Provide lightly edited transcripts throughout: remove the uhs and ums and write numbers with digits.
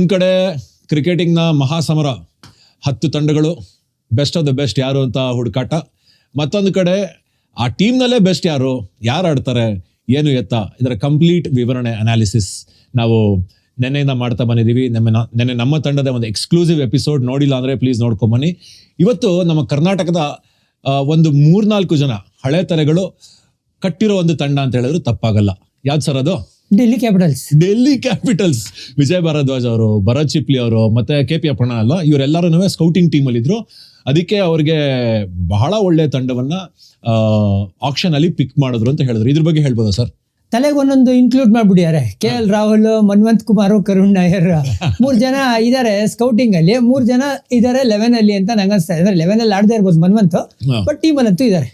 ಒಂದ್ ಕಡೆ ಕ್ರಿಕೆಟಿಂಗ್ನ ಮಹಾಸಮರ, 10 ತಂಡಗಳು, ಬೆಸ್ಟ್ ಆಫ್ ದ ಬೆಸ್ಟ್ ಯಾರು ಅಂತ ಹುಡುಕಾಟ. ಮತ್ತೊಂದು ಕಡೆ ಆ ಟೀಮ್ನಲ್ಲೇ ಬೆಸ್ಟ್ ಯಾರು ಆಡ್ತಾರೆ, ಏನು ಎತ್ತ, ಇದರ ಕಂಪ್ಲೀಟ್ ವಿವರಣೆ ಅನಾಲಿಸಿಸ್ ನಾವು ನೆನ್ನೆಯಿಂದ ಮಾಡ್ತಾ ಬಂದಿದ್ದೀವಿ. ನೆನ್ನೆ ನಮ್ಮ ತಂಡದ ಒಂದು ಎಕ್ಸ್ಕ್ಲೂಸಿವ್ ಎಪಿಸೋಡ್ ನೋಡಿಲ್ಲ ಅಂದರೆ ಪ್ಲೀಸ್ ನೋಡ್ಕೊಂಬನ್ನಿ. ಇವತ್ತು ನಮ್ಮ ಕರ್ನಾಟಕದ ಒಂದು 3-4 ಜನ ಹಳೆ ತಲೆಗಳು ಕಟ್ಟಿರೋ ಒಂದು ತಂಡ ಅಂತ ಹೇಳಿದ್ರು ತಪ್ಪಾಗಲ್ಲ. ಯಾವ್ದು ಸರ್ ಅದು? ಡೆಲ್ಲಿ ಕ್ಯಾಪಿಟಲ್ಸ್. ವಿಜಯ್ ಭಾರದ್ವಾಜ್ ಅವರು, ಭರತ್ ಚಿಪ್ಲಿ ಅವರು, ಮತ್ತೆ KP ಅಪ್ಪಣ್ಣ ಅಲ್ಲ, ಇವರೆಲ್ಲರೂ ಸ್ಕೌಟಿಂಗ್ ಟೀಮಲ್ಲಿ ಇದ್ರು. ಅದಕ್ಕೆ ಅವ್ರಿಗೆ ಬಹಳ ಒಳ್ಳೆ ತಂಡವನ್ನ ಆಕ್ಷನ್ ಅಲ್ಲಿ ಪಿಕ್ ಮಾಡಿದ್ರು ಅಂತ ಹೇಳಿದ್ರು. ಇದ್ರ ಬಗ್ಗೆ ಹೇಳ್ಬೋದಾ ಸರ್? ತಲೆಗೆ ಒಂದೊಂದು ಇನ್ಕ್ಲೂಡ್ ಮಾಡ್ಬಿಟ್ಟಿದ್ದಾರೆ. KL ರಾಹುಲ್, ಮನ್ವಂತ್ ಕುಮಾರ್, ಕರುಣ್ ನಾಯರ್ 3 ಜನ ಇದ್ದಾರೆ ಸ್ಕೌಟಿಂಗ್ ಅಲ್ಲಿ. 3 ಜನ ಇದ್ದಾರೆ 11 ಅಲ್ಲಿ ಅಂತ ನಂಗೆ ಅನ್ಸ್ತಾ ಇದೆ. 11 ಅಲ್ಲಿ ಆಡದೇ ಇರ್ಬೋದು ಮನ್ವಂತ್, ಬಟ್ ಟೀಮಲ್ಲಂತೂ ಇದ್ದಾರೆ.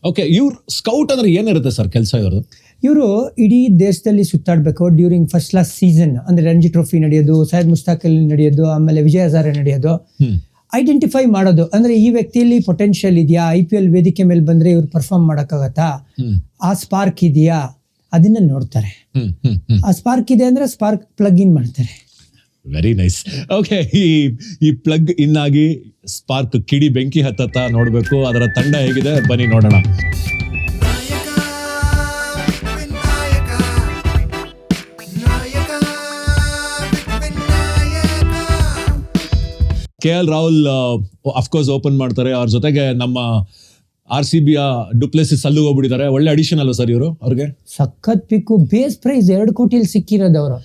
ಓಕೆ, ಇವ್ರು ಸ್ಕೌಟ್ ಅಂದ್ರೆ ಏನಿರುತ್ತೆ ಸರ್ ಕೆಲಸ ಇವ್ರದ್ದು? ಇವರು ಇಡೀ ದೇಶದಲ್ಲಿ ಸುತ್ತಾಡಬೇಕು ಡ್ಯೂರಿಂಗ್ ಫಸ್ಟ್ ಕ್ಲಾಸ್ ಸೀಸನ್. ಅಂದ್ರೆ ರಣಜಿ ಟ್ರೋಫಿ ನಡೆಯೋದು, ಸೈಯದ್ ಮುಷ್ತಾಕ್ ಅಲಿ ನಡೆಯೋದು, ಆಮೇಲೆ ವಿಜಯ್ ಹಜಾರೆ ನಡೆಯೋದು, ಐಡೆಂಟಿಫೈ ಮಾಡೋದು. ಅಂದ್ರೆ ಈ ವ್ಯಕ್ತಿಯಲ್ಲಿ ಪೊಟೆನ್ಷಿಯಲ್ ಇದೆಯಾ, IPL ವೇದಿಕೆ ಮೇಲೆ ಬಂದ್ರೆ ಇವ್ರು ಪರ್ಫಾರ್ಮ್ ಮಾಡೋಕ್ಕಾಗತ್ತಾ, ಆ ಸ್ಪಾರ್ಕ್ ಇದೆಯಾ, ಅದನ್ನ ನೋಡ್ತಾರೆ. ಆ ಸ್ಪಾರ್ಕ್ ಇದೆ ಅಂದ್ರೆ ಸ್ಪಾರ್ಕ್ ಪ್ಲಗ್ ಇನ್ ಮಾಡ್ತಾರೆ. Very nice. ಓಕೆ, ಈ ಪ್ಲಗ್ ಇನ್ ಆಗಿ ಸ್ಪಾರ್ಕ್ ಕಿಡಿ ಬೆಂಕಿ ಹತ್ತತ್ತ ನೋಡ್ಬೇಕು. ಅದರ ತಂಡ ಹೇಗಿದೆ ಬನ್ನಿ ನೋಡೋಣ. KL ರಾಹುಲ್ ಅಫ್ಕೋರ್ಸ್ ಓಪನ್ ಮಾಡ್ತಾರೆ. ಅವ್ರ ಜೊತೆಗೆ ನಮ್ಮ RCB ಡುಪ್ಲೆಸಿಸ್ ಅಲ್ಲೂ ಹೋಗ್ಬಿಟ್ಟಿದ್ದಾರೆ. ಒಳ್ಳೆ ಅಡಿಷನ್ ಅಲ್ವ ಸರ್ ಇವರು? ಅವ್ರಿಗೆ ಸಖತ್ ಪಿಕ್ಕು, ಬೇಸ್ ಪ್ರೈಸ್ 2 ಕೋಟಿಲಿ ಸಿಕ್ಕಿರೋದು ಅವರು.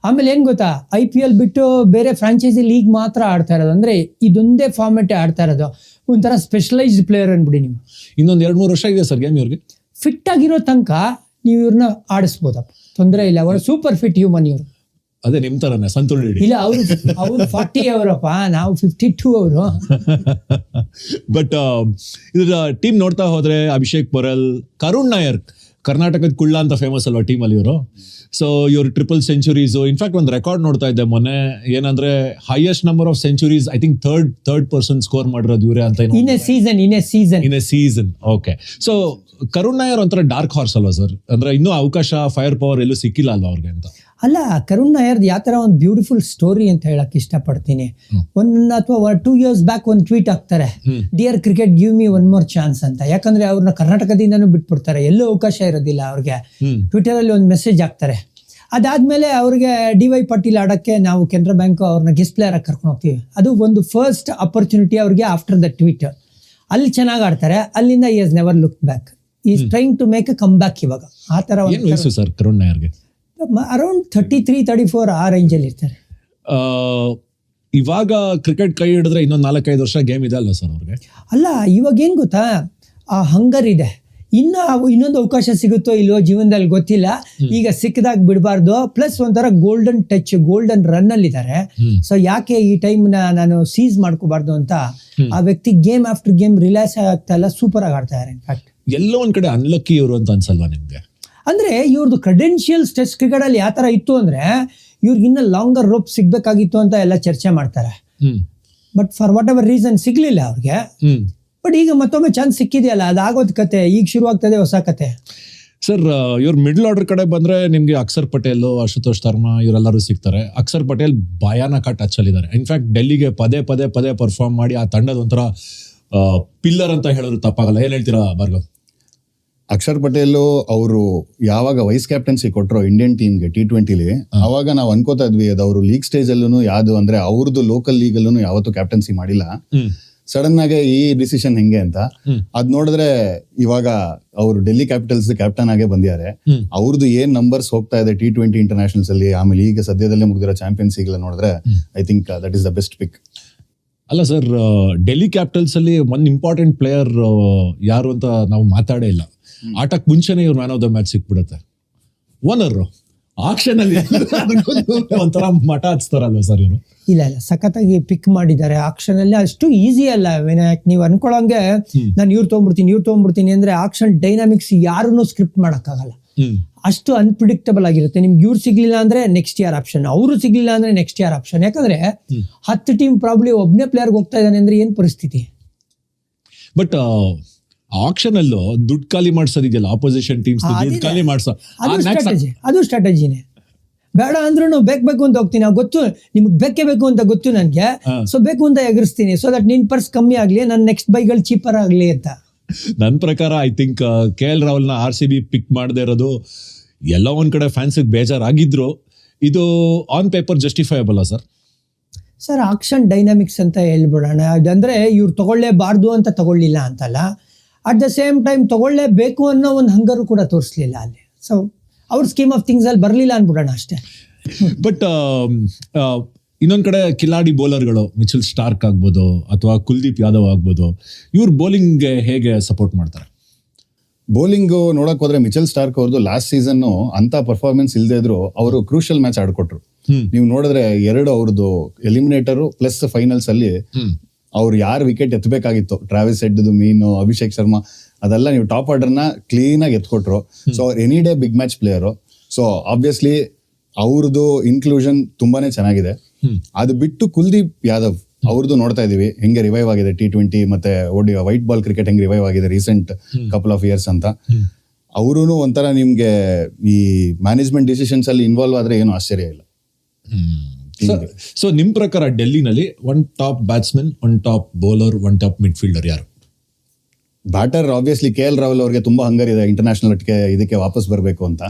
ಆಮೇಲೆ ಏನ್ ಗೊತ್ತಾ, IPL ಬಿಟ್ಟು ಬೇರೆ ಫ್ರಾಂಚೈಸಿ ಲೀಗ್ ಮಾತ್ರ ಆಡ್ತಾ ಇರೋದು. ಅಂದ್ರೆ ಇದೊಂದೇ ಫಾರ್ಮೆಟ್ ಆಡ್ತಾ ಇರೋದು. ಒಂಥರ ಸ್ಪೆಷಲೈಸ್ಡ್ ಪ್ಲೇಯರ್ ಅನ್ಬಿಡಿ ನೀವು. ಇನ್ನೊಂದು 2-3 ವರ್ಷ ಇದೆ ಸರ್ ಗೇಮ್ ಇವ್ರಿಗೆ. ಫಿಟ್ ಆಗಿರೋ ತನಕ ನೀವು ಇವ್ರನ್ನ ಆಡಿಸ್ಬೋದಪ್ಪ, ತೊಂದರೆ ಇಲ್ಲ. ಅವರು ಸೂಪರ್ ಫಿಟ್ ಹ್ಯೂಮನ್ ಇವರು. ಅದೇ ನಿಮ್ ತರನೇ ಸಂತುಲ್ ಇಲ್ಲ, ಅವ್ರು 40 ಅವರಪ್ಪ, ನಾವು 52 ಅವರು. ಬಟ್ ಇದ್ರ ಟೀಮ್ ನೋಡ್ತಾ ಹೋದ್ರೆ ಅಭಿಷೇಕ್ ಪೊರೆಲ್, ಕರುಣ್ ನಾಯರ್, ಕರ್ನಾಟಕದ ಕುಳ್ಳ ಅಂತ ಫೇಮಸ್ ಅಲ್ವಾ ಟೀಮ್ ಅಲ್ಲಿ ಇವರು. ಸೊ ಇವ್ರು 3 ಸೆಂಚುರೀಸ್. ಇನ್ಫ್ಯಾಕ್ಟ್ ಒಂದು ರೆಕಾರ್ಡ್ ನೋಡ್ತಾ ಇದ್ದೆ ಮೊನ್ನೆ, ಏನಂದ್ರೆ highest number of centuries I think third person score ಮಾಡಿರೋದು ಇವರೇ ಅಂತ. In a season. Okay, so Karun Nair ಒಂಥರ ಡಾರ್ಕ್ ಹಾರ್ಸ್ ಅಲ್ವಾ ಸರ್? ಅಂದ್ರೆ ಇನ್ನೂ ಅವಕಾಶ, ಫೈರ್ ಪವರ್ ಎಲ್ಲೂ ಸಿಕ್ಕಿಲ್ಲ ಅಲ್ವಾ ಅವ್ರಿಗೆ ಅಂತ? ಅಲ್ಲ, ಕರುಣ್ ನಾಯರ್ದು ಯಾವ ಥರ ಒಂದು ಬ್ಯೂಟಿಫುಲ್ ಸ್ಟೋರಿ ಅಂತ ಹೇಳಕ್ ಇಷ್ಟಪಡ್ತೀನಿ. 1 ಅಥವಾ 2 years ಬ್ಯಾಕ್ ಒಂದು ಟ್ವೀಟ್ ಹಾಕ್ತಾರೆ, dear cricket give me 1 more chance ಅಂತ. ಯಾಕಂದ್ರೆ ಅವ್ರನ್ನ ಕರ್ನಾಟಕದಿಂದನೂ ಬಿಟ್ಬಿಡ್ತಾರೆ, ಎಲ್ಲೂ ಅವಕಾಶ ಇರೋದಿಲ್ಲ ಅವ್ರಿಗೆ. ಟ್ವಿಟರ್ ಅಲ್ಲಿ ಒಂದು ಮೆಸೇಜ್ ಹಾಕ್ತಾರೆ. ಅದಾದ್ಮೇಲೆ ಅವ್ರಿಗೆ DY ಪಾಟೀಲ್ ಆಡಕ್ಕೆ ನಾವು ಕೆನರಾ ಬ್ಯಾಂಕ್ ಅವ್ರನ್ನ ಗೆಸ್ಟ್ ಪ್ಲೇಯರ್ ಆಗಿ ಕರ್ಕೊಂಡು ಹೋಗ್ತೀವಿ. ಅದು ಒಂದು ಫಸ್ಟ್ ಅಪರ್ಚುನಿಟಿ ಅವ್ರಿಗೆ ಆಫ್ಟರ್ ದ ಟ್ವೀಟ್. ಅಲ್ಲಿ ಚೆನ್ನಾಗಿ ಆಡ್ತಾರೆ. ಅಲ್ಲಿಂದ he has never looked back. he is trying to make a comeback ಇವಾಗ. ಆ ತರ ಸರ್ ಕರುಣ್ ನಾಯರ್ಗೆ ಅರೌಂಡ್ 33-34 ಆ ರೇಂಜಲ್ಲಿ ಇರ್ತಾರೆ. ಇವಾಗ ಕ್ರಿಕೆಟ್ ಕೈ ಹಿಡಿದ್ರೆ ಇನ್ನೊಂದು 4-5 ವರ್ಷ ಗೇಮ್ ಇದೆ ಅಲ್ವಾ ಸರ್ ಅವ್ರಿಗೆ? ಅಲ್ಲ, ಇವಾಗ ಏನ್ ಗೊತ್ತಾ, ಆ ಹಂಗರ್ ಇದೆ. ಇನ್ನೊಂದು ಅವಕಾಶ ಸಿಗುತ್ತೋ ಇಲ್ವೋ ಜೀವನದಲ್ಲಿ ಗೊತ್ತಿಲ್ಲ. ಈಗ ಸಿಕ್ಕದಾಗ ಬಿಡಬಾರ್ದು. ಪ್ಲಸ್ ಒಂಥರ ಗೋಲ್ಡನ್ ರನ್ ಅಲ್ಲಿ ಇದ್ದಾರೆ. ಸೊ ಯಾಕೆ ಈ ಟೈಮ್ ನಾನು ಸೀಸ್ ಮಾಡ್ಕೋಬಾರ್ದು ಅಂತ ಆ ವ್ಯಕ್ತಿ ಗೇಮ್ ಆಫ್ಟರ್ ಗೇಮ್ ರಿಲ್ಯಾಕ್ಸ್ ಆಗ್ತಾ ಇಲ್ಲ, ಸೂಪರ್ ಆಗಿ ಆಡ್ತಾ ಇದ್ದಾರೆ. ಇನ್ಫ್ಯಾಕ್ಟ್ ಎಲ್ಲೋ ಒಂದ್ ಕಡೆ ಅನ್ಲಕ್ಕಿ ಇವರು ಅಂತ ಅನ್ಸಲ್ವಾ ನಿಮ್ಗೆ? ಅಂದ್ರೆ ಇವ್ರದ್ದು ಕ್ರೆಡೆನ್ಷಿಯಲ್ಸ್ ಟೆಸ್ಟ್ ಕ್ರಿಕೆಟ್ ಅಲ್ಲಿ ಯಾವ ತರ ಇತ್ತು ಅಂದ್ರೆ, ಇವ್ರಿಗೆ ಇನ್ನ ಲಾಂಗರ್ ರೋಪ್ ಸಿಗ್ಬೇಕಾಗಿತ್ತು ಅಂತ ಎಲ್ಲ ಚರ್ಚೆ ಮಾಡ್ತಾರೆ. But for what ever reason ಸಿಗ್ಲಿಲ್ಲ ಅವ್ರಿಗೆ. ಬಟ್ ಈಗ ಮತ್ತೊಮ್ಮೆ ಚಾನ್ಸ್ ಸಿಕ್ಕಿದೆಯಲ್ಲ, ಅದಾಗೋದ್ ಕತೆ ಈಗ ಶುರುವಾಗ್ತದೆ, ಹೊಸ ಕತೆ. ಸರ್ ಇವ್ರ ಮಿಡ್ಲ್ ಆರ್ಡರ್ ಕಡೆ ಬಂದ್ರೆ ನಿಮ್ಗೆ ಅಕ್ಷರ್ ಪಟೇಲ್, ಅಶುತೋಷ್ ಶರ್ಮಾ ಇವರೆಲ್ಲರೂ ಸಿಗ್ತಾರೆ. ಅಕ್ಷರ್ ಪಟೇಲ್ ಭಯಾನಕ ಟಚ್ ಅಲ್ಲಿ ಇದ್ದಾರೆ. ಇನ್ಫ್ಯಾಕ್ಟ್ ಡೆಲ್ಲಿಗೆ ಪದೇ ಪರ್ಫಾರ್ಮ್ ಮಾಡಿ ಆ ತಂಡದ ಒಂಥರ ಪಿಲ್ಲರ್ ಅಂತ ಹೇಳಿದ್ರು ತಪ್ಪಾಗಲ್ಲ. ಏನ್ ಹೇಳ್ತೀರಾ ಭಾರ್ಗವ್? ಅಕ್ಷರ್ ಪಟೇಲ್ ಅವರು ಯಾವಾಗ ವೈಸ್ ಕ್ಯಾಪ್ಟನ್ಸಿ ಕೊಟ್ಟರು ಇಂಡಿಯನ್ ಟೀಮ್ಗೆ T20ಲಿ, ಅವಾಗ ನಾವು ಅನ್ಕೋತಾ ಇದ್ವಿ ಅದು ಅವರು ಲೀಗ್ ಸ್ಟೇಜ್ ಅಲ್ಲೂ ಯಾವ್ದು ಅಂದ್ರೆ ಅವ್ರದ್ದು ಲೋಕಲ್ ಲೀಗ್ ಅಲ್ಲೂ ಯಾವತ್ತೂ ಕ್ಯಾಪ್ಟನ್ಸಿ ಮಾಡಿಲ್ಲ. ಸಡನ್ ಆಗಿ ಈ ಡಿಸಿಷನ್ ಹೆಂಗೆ ಅಂತ ಅದ್ ನೋಡಿದ್ರೆ ಇವಾಗ ಅವರು ಡೆಲ್ಲಿ ಕ್ಯಾಪಿಟಲ್ಸ್ ಕ್ಯಾಪ್ಟನ್ ಆಗೇ ಬಂದಿದ್ದಾರೆ. ಅವ್ರದ್ದು ಏನ್ ನಂಬರ್ಸ್ ಹೋಗ್ತಾ ಇದೆ T20 ಇಂಟರ್ನ್ಯಾಷನಲ್ಸ್ ಅಲ್ಲಿ, ಆಮೇಲೆ ಈಗ ಸದ್ಯದಲ್ಲೇ ಮುಗಿದಿರೋ ಚಾಂಪಿಯನ್ಸ್ ಲೀಗ್ ನೋಡಿದ್ರೆ I think that is the best pick. ಅಲ್ಲ ಸರ್, ಡೆಲ್ಲಿ ಕ್ಯಾಪಿಟಲ್ಸ್ ಅಲ್ಲಿ ಒಂದು ಇಂಪಾರ್ಟೆಂಟ್ ಪ್ಲೇಯರ್ ಯಾರು ಅಂತ ನಾವು ಮಾತಾಡೇ ಇಲ್ಲ. ಆಟಕ್ಕೆ ಮುಂಚೆನೆ ಇವ್ರು ಮ್ಯಾನ್ ಆಫ್ ದ ಮ್ಯಾಚ್ ಸಿಕ್ಬಿಡುತ್ತೆ. ಓನರ್ ಆಕ್ಷನ್ ಅಲ್ಲಿ ಒಂಥರ ಮಠ ಹಚ್ತಾರಲ್ವ ಸರ್ ಇವರು? ಇಲ್ಲ, ಸಖತ್ತಾಗಿ ಪಿಕ್ ಮಾಡಿದ್ದಾರೆ. ಆಕ್ಷನ್ ಅಲ್ಲಿ ಅಷ್ಟು ಈಸಿ ಅಲ್ಲ ವಿನಾಯಕ್. ನೀವು ಅನ್ಕೊಳ್ಳೋಂಗೆ ನಾನು ಇವ್ರು ತೊಗೊಂಡ್ಬಿಡ್ತೀನಿ ಅಂದ್ರೆ ಆಕ್ಷನ್ ಡೈನಾಮಿಕ್ಸ್ ಯಾರನ್ನೂ ಸ್ಕ್ರಿಪ್ಟ್ ಮಾಡೋಕ್ಕಾಗಲ್ಲ. ಅಷ್ಟು ಅನ್ಪ್ರಿಡಿಕ್ಟಬಲ್ ಆಗಿರುತ್ತೆ. ನಿಮ್ಗೆ ಇವ್ರು ಸಿಗ್ಲಿಲ್ಲ ಅಂದ್ರೆ ನೆಕ್ಸ್ಟ್ ಇಯರ್ ಆಪ್ಷನ್, ಅವರು ಸಿಗ್ಲಿಲ್ಲ ಅಂದ್ರೆ ನೆಕ್ಸ್ಟ್ ಇಯರ್ ಆಪ್ಷನ್. ಯಾಕಂದ್ರೆ 10 ಟೀಮ್ ಪ್ರಾಬ್ಲಿ ಒಬ್ನೇ ಪ್ಲೇಯರ್ಗೆ ಹೋಗ್ತಾ ಇದ್ದಾನೆ ಅಂದ್ರೆ ಏನ್ ಪರಿಸ್ಥಿತಿ? ಬಟ್ ಆಕ್ಷನ್ ಅಲ್ಲೂ ದುಡ್ಡು ಖಾಲಿ ಮಾಡ್ಸೋದಿದೆಯಲ್ಲ, ಆಪೋಸಿಷನ್ ಟೀಮ್ಸ್ ದುಡ್ಡು ಖಾಲಿ ಮಾಡ್ಸೋ ಅದು ಸ್ಟ್ರಾಟಜಿನೇ. ಬೇಡ ಅಂದ್ರೂ ಬೇಕು ಅಂತ ಹೋಗ್ತೀನಿ. ಗೊತ್ತು ನಿಮ್ಗೆ ಬೇಕೇ ಬೇಕು ಅಂತ ಗೊತ್ತು ನನಗೆ, ಸೊ ಬೇಕು ಅಂತ ಎಗರಿಸ್ತೀನಿ, ಸೊ ದಟ್ ನಿನ್ ಪರ್ಸ್ ಕಮ್ಮಿ ಆಗ್ಲಿ, ನನ್ನ ನೆಕ್ಸ್ಟ್ ಬೈಗಳು ಚೀಪರ್ ಆಗ್ಲಿ ಅಂತ. ನನ್ನ ಪ್ರಕಾರ ಐ ಥಿಂಕ್ KL ರಾಹುಲ್ನ RCB ಪಿಕ್ ಮಾಡದೇ ಇರೋದು ಎಲ್ಲ ಒಂದ್ ಕಡೆ ಫ್ಯಾನ್ಸಿಗೆ ಬೇಜಾರಾಗಿದ್ರು. ಇದು on paper justifiable sir? Sir action dynamics ಅಂತ ಹೇಳ್ಬಿಡೋಣ. ಅದಂದ್ರೆ ಇವ್ರು ತಗೊಳ್ಳೇಬಾರ್ದು ಅಂತ ತಗೊಳ್ಳಿಲ್ಲ ಅಂತಲ್ಲ, ಅಟ್ ದ ಸೇಮ್ ಟೈಮ್ ತಗೊಳ್ಳೇಬೇಕು ಅನ್ನೋ ಒಂದು ಹಂಗರು ಕೂಡ ತೋರಿಸ್ಲಿಲ್ಲ ಅಲ್ಲಿ. ಸೊ ಅವ್ರ ಸ್ಕೀಮ್ ಆಫ್ ಥಿಂಗ್ಸ್ ಅಲ್ಲಿ ಬರಲಿಲ್ಲ ಅನ್ಬಿಡೋಣ ಅಷ್ಟೇ. ಬಟ್ ಇನ್ನೊಂದ್ ಕಡೆ ಕಿಲಾಡಿ ಬೌಲರ್ಗಳು ಮಿಚೆಲ್ ಸ್ಟಾರ್ಕ್ ಆಗ್ಬೋದು ಅಥವಾ ಕುಲ್ದೀಪ್ ಯಾದವ್ ಆಗ್ಬೋದು, ಇವ್ರು ಬೌಲಿಂಗ್ಗೆ ಹೇಗೆ ಸಪೋರ್ಟ್ ಮಾಡ್ತಾರೆ? ಬೌಲಿಂಗ್ ನೋಡಕ್ ಹೋದ್ರೆ ಮಿಚೆಲ್ ಸ್ಟಾರ್ಕ್ ಅವ್ರದ್ದು ಲಾಸ್ಟ್ ಸೀಸನ್ ಅಂತ ಪರ್ಫಾರ್ಮೆನ್ಸ್ ಇಲ್ಲದೆ ಇದ್ರು ಅವರು ಕ್ರೂಷಿಯಲ್ ಮ್ಯಾಚ್ ಆಡ್ಕೊಟ್ರು. ನೀವು ನೋಡಿದ್ರೆ 2 ಅವ್ರದ್ದು ಎಲಿಮಿನೇಟರ್ ಪ್ಲಸ್ ಫೈನಲ್ಸ್ ಅಲ್ಲಿ ಅವ್ರು ಯಾರು ವಿಕೆಟ್ ಎತ್ತಬೇಕಾಗಿತ್ತು, ಟ್ರಾವಿಸ್ ಹೆಡ್ದು ಮೀನು, ಅಭಿಷೇಕ್ ಶರ್ಮಾ, ಅದೆಲ್ಲ ನೀವು ಟಾಪ್ ಆರ್ಡರ್ನ ಕ್ಲೀನ್ ಆಗಿ ಎತ್ಕೊಟ್ರು. So any day big match player. So obviously ಅವ್ರದ್ದು ಇನ್ಕ್ಲೂಷನ್ ತುಂಬಾನೇ ಚೆನ್ನಾಗಿದೆ. ಅದು ಬಿಟ್ಟು ಕುಲ್ದೀಪ್ ಯಾದವ್ ಅವ್ರದ್ದು ನೋಡ್ತಾ ಇದೀವಿ ಹೆಂಗೆ ರಿವೈವ್ ಆಗಿದೆ T20 ಮತ್ತೆ ವೈಟ್ ಬಾಲ್ ಕ್ರಿಕೆಟ್ ಹೆಂಗೆ ರಿವೈವ್ ಆಗಿದೆ ರೀಸೆಂಟ್ ಕಪಲ್ ಆಫ್ ಇಯರ್ಸ್ ಅಂತ. ಅವರು ಒಂಥರ ನಿಮ್ಗೆ ಈ ಮ್ಯಾನೇಜ್ಮೆಂಟ್ ಡಿಸಿಷನ್ಸ್ ಅಲ್ಲಿ ಇನ್ವಾಲ್ವ್ ಆದ್ರೆ ಏನು ಆಶ್ಚರ್ಯ ಇಲ್ಲ. ಸೊ ನಿಮ್ ಪ್ರಕಾರ ಡೆಲ್ಲಿನಲ್ಲಿ 1 top batsman, 1 top bowler, 1 top midfielder ಯಾರು? ಬ್ಯಾಟರ್ ಆಬ್ವಿಯಸ್ಲಿ KL ರಾಹುಲ್ ಅವ್ರಿಗೆ ತುಂಬಾ ಹಂಗರ್ ಇದೆ ಇಂಟರ್ನ್ಯಾಷನಲ್ ಇದಕ್ಕೆ ವಾಪಸ್ ಬರಬೇಕು ಅಂತ.